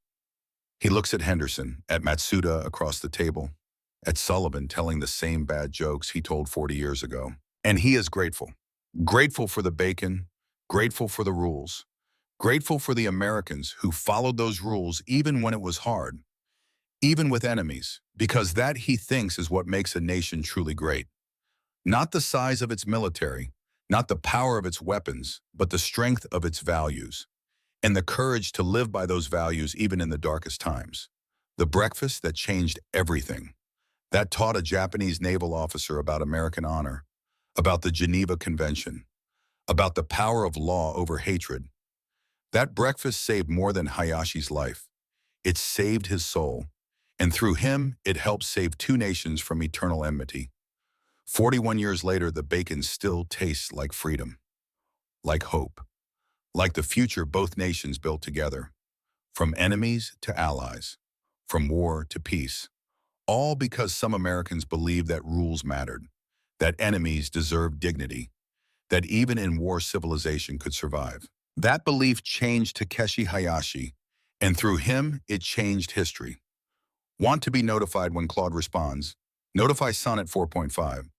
Speaker 1: He looks at Henderson, at Matsuda across the table, at Sullivan telling the same bad jokes he told 40 years ago. And he is grateful. Grateful for the bacon, grateful for the rules, grateful for the Americans who followed those rules even when it was hard, even with enemies, because that, he thinks, is what makes a nation truly great. Not the size of its military, not the power of its weapons, but the strength of its values, and the courage to live by those values even in the darkest times. The breakfast that changed everything. That taught a Japanese naval officer about American honor, about the Geneva Convention, about the power of law over hatred. That breakfast saved more than Hayashi's life. It saved his soul, and through him, it helped save 2 nations from eternal enmity. 41 years later, the bacon still tastes like freedom, like hope, like the future both nations built together, from enemies to allies, from war to peace, all because some Americans believed that rules mattered, that enemies deserved dignity, that even in war civilization could survive. That belief changed Takeshi Hayashi, and through him, it changed history. Want to be notified when Claude responds? Notify Sonnet 4.5.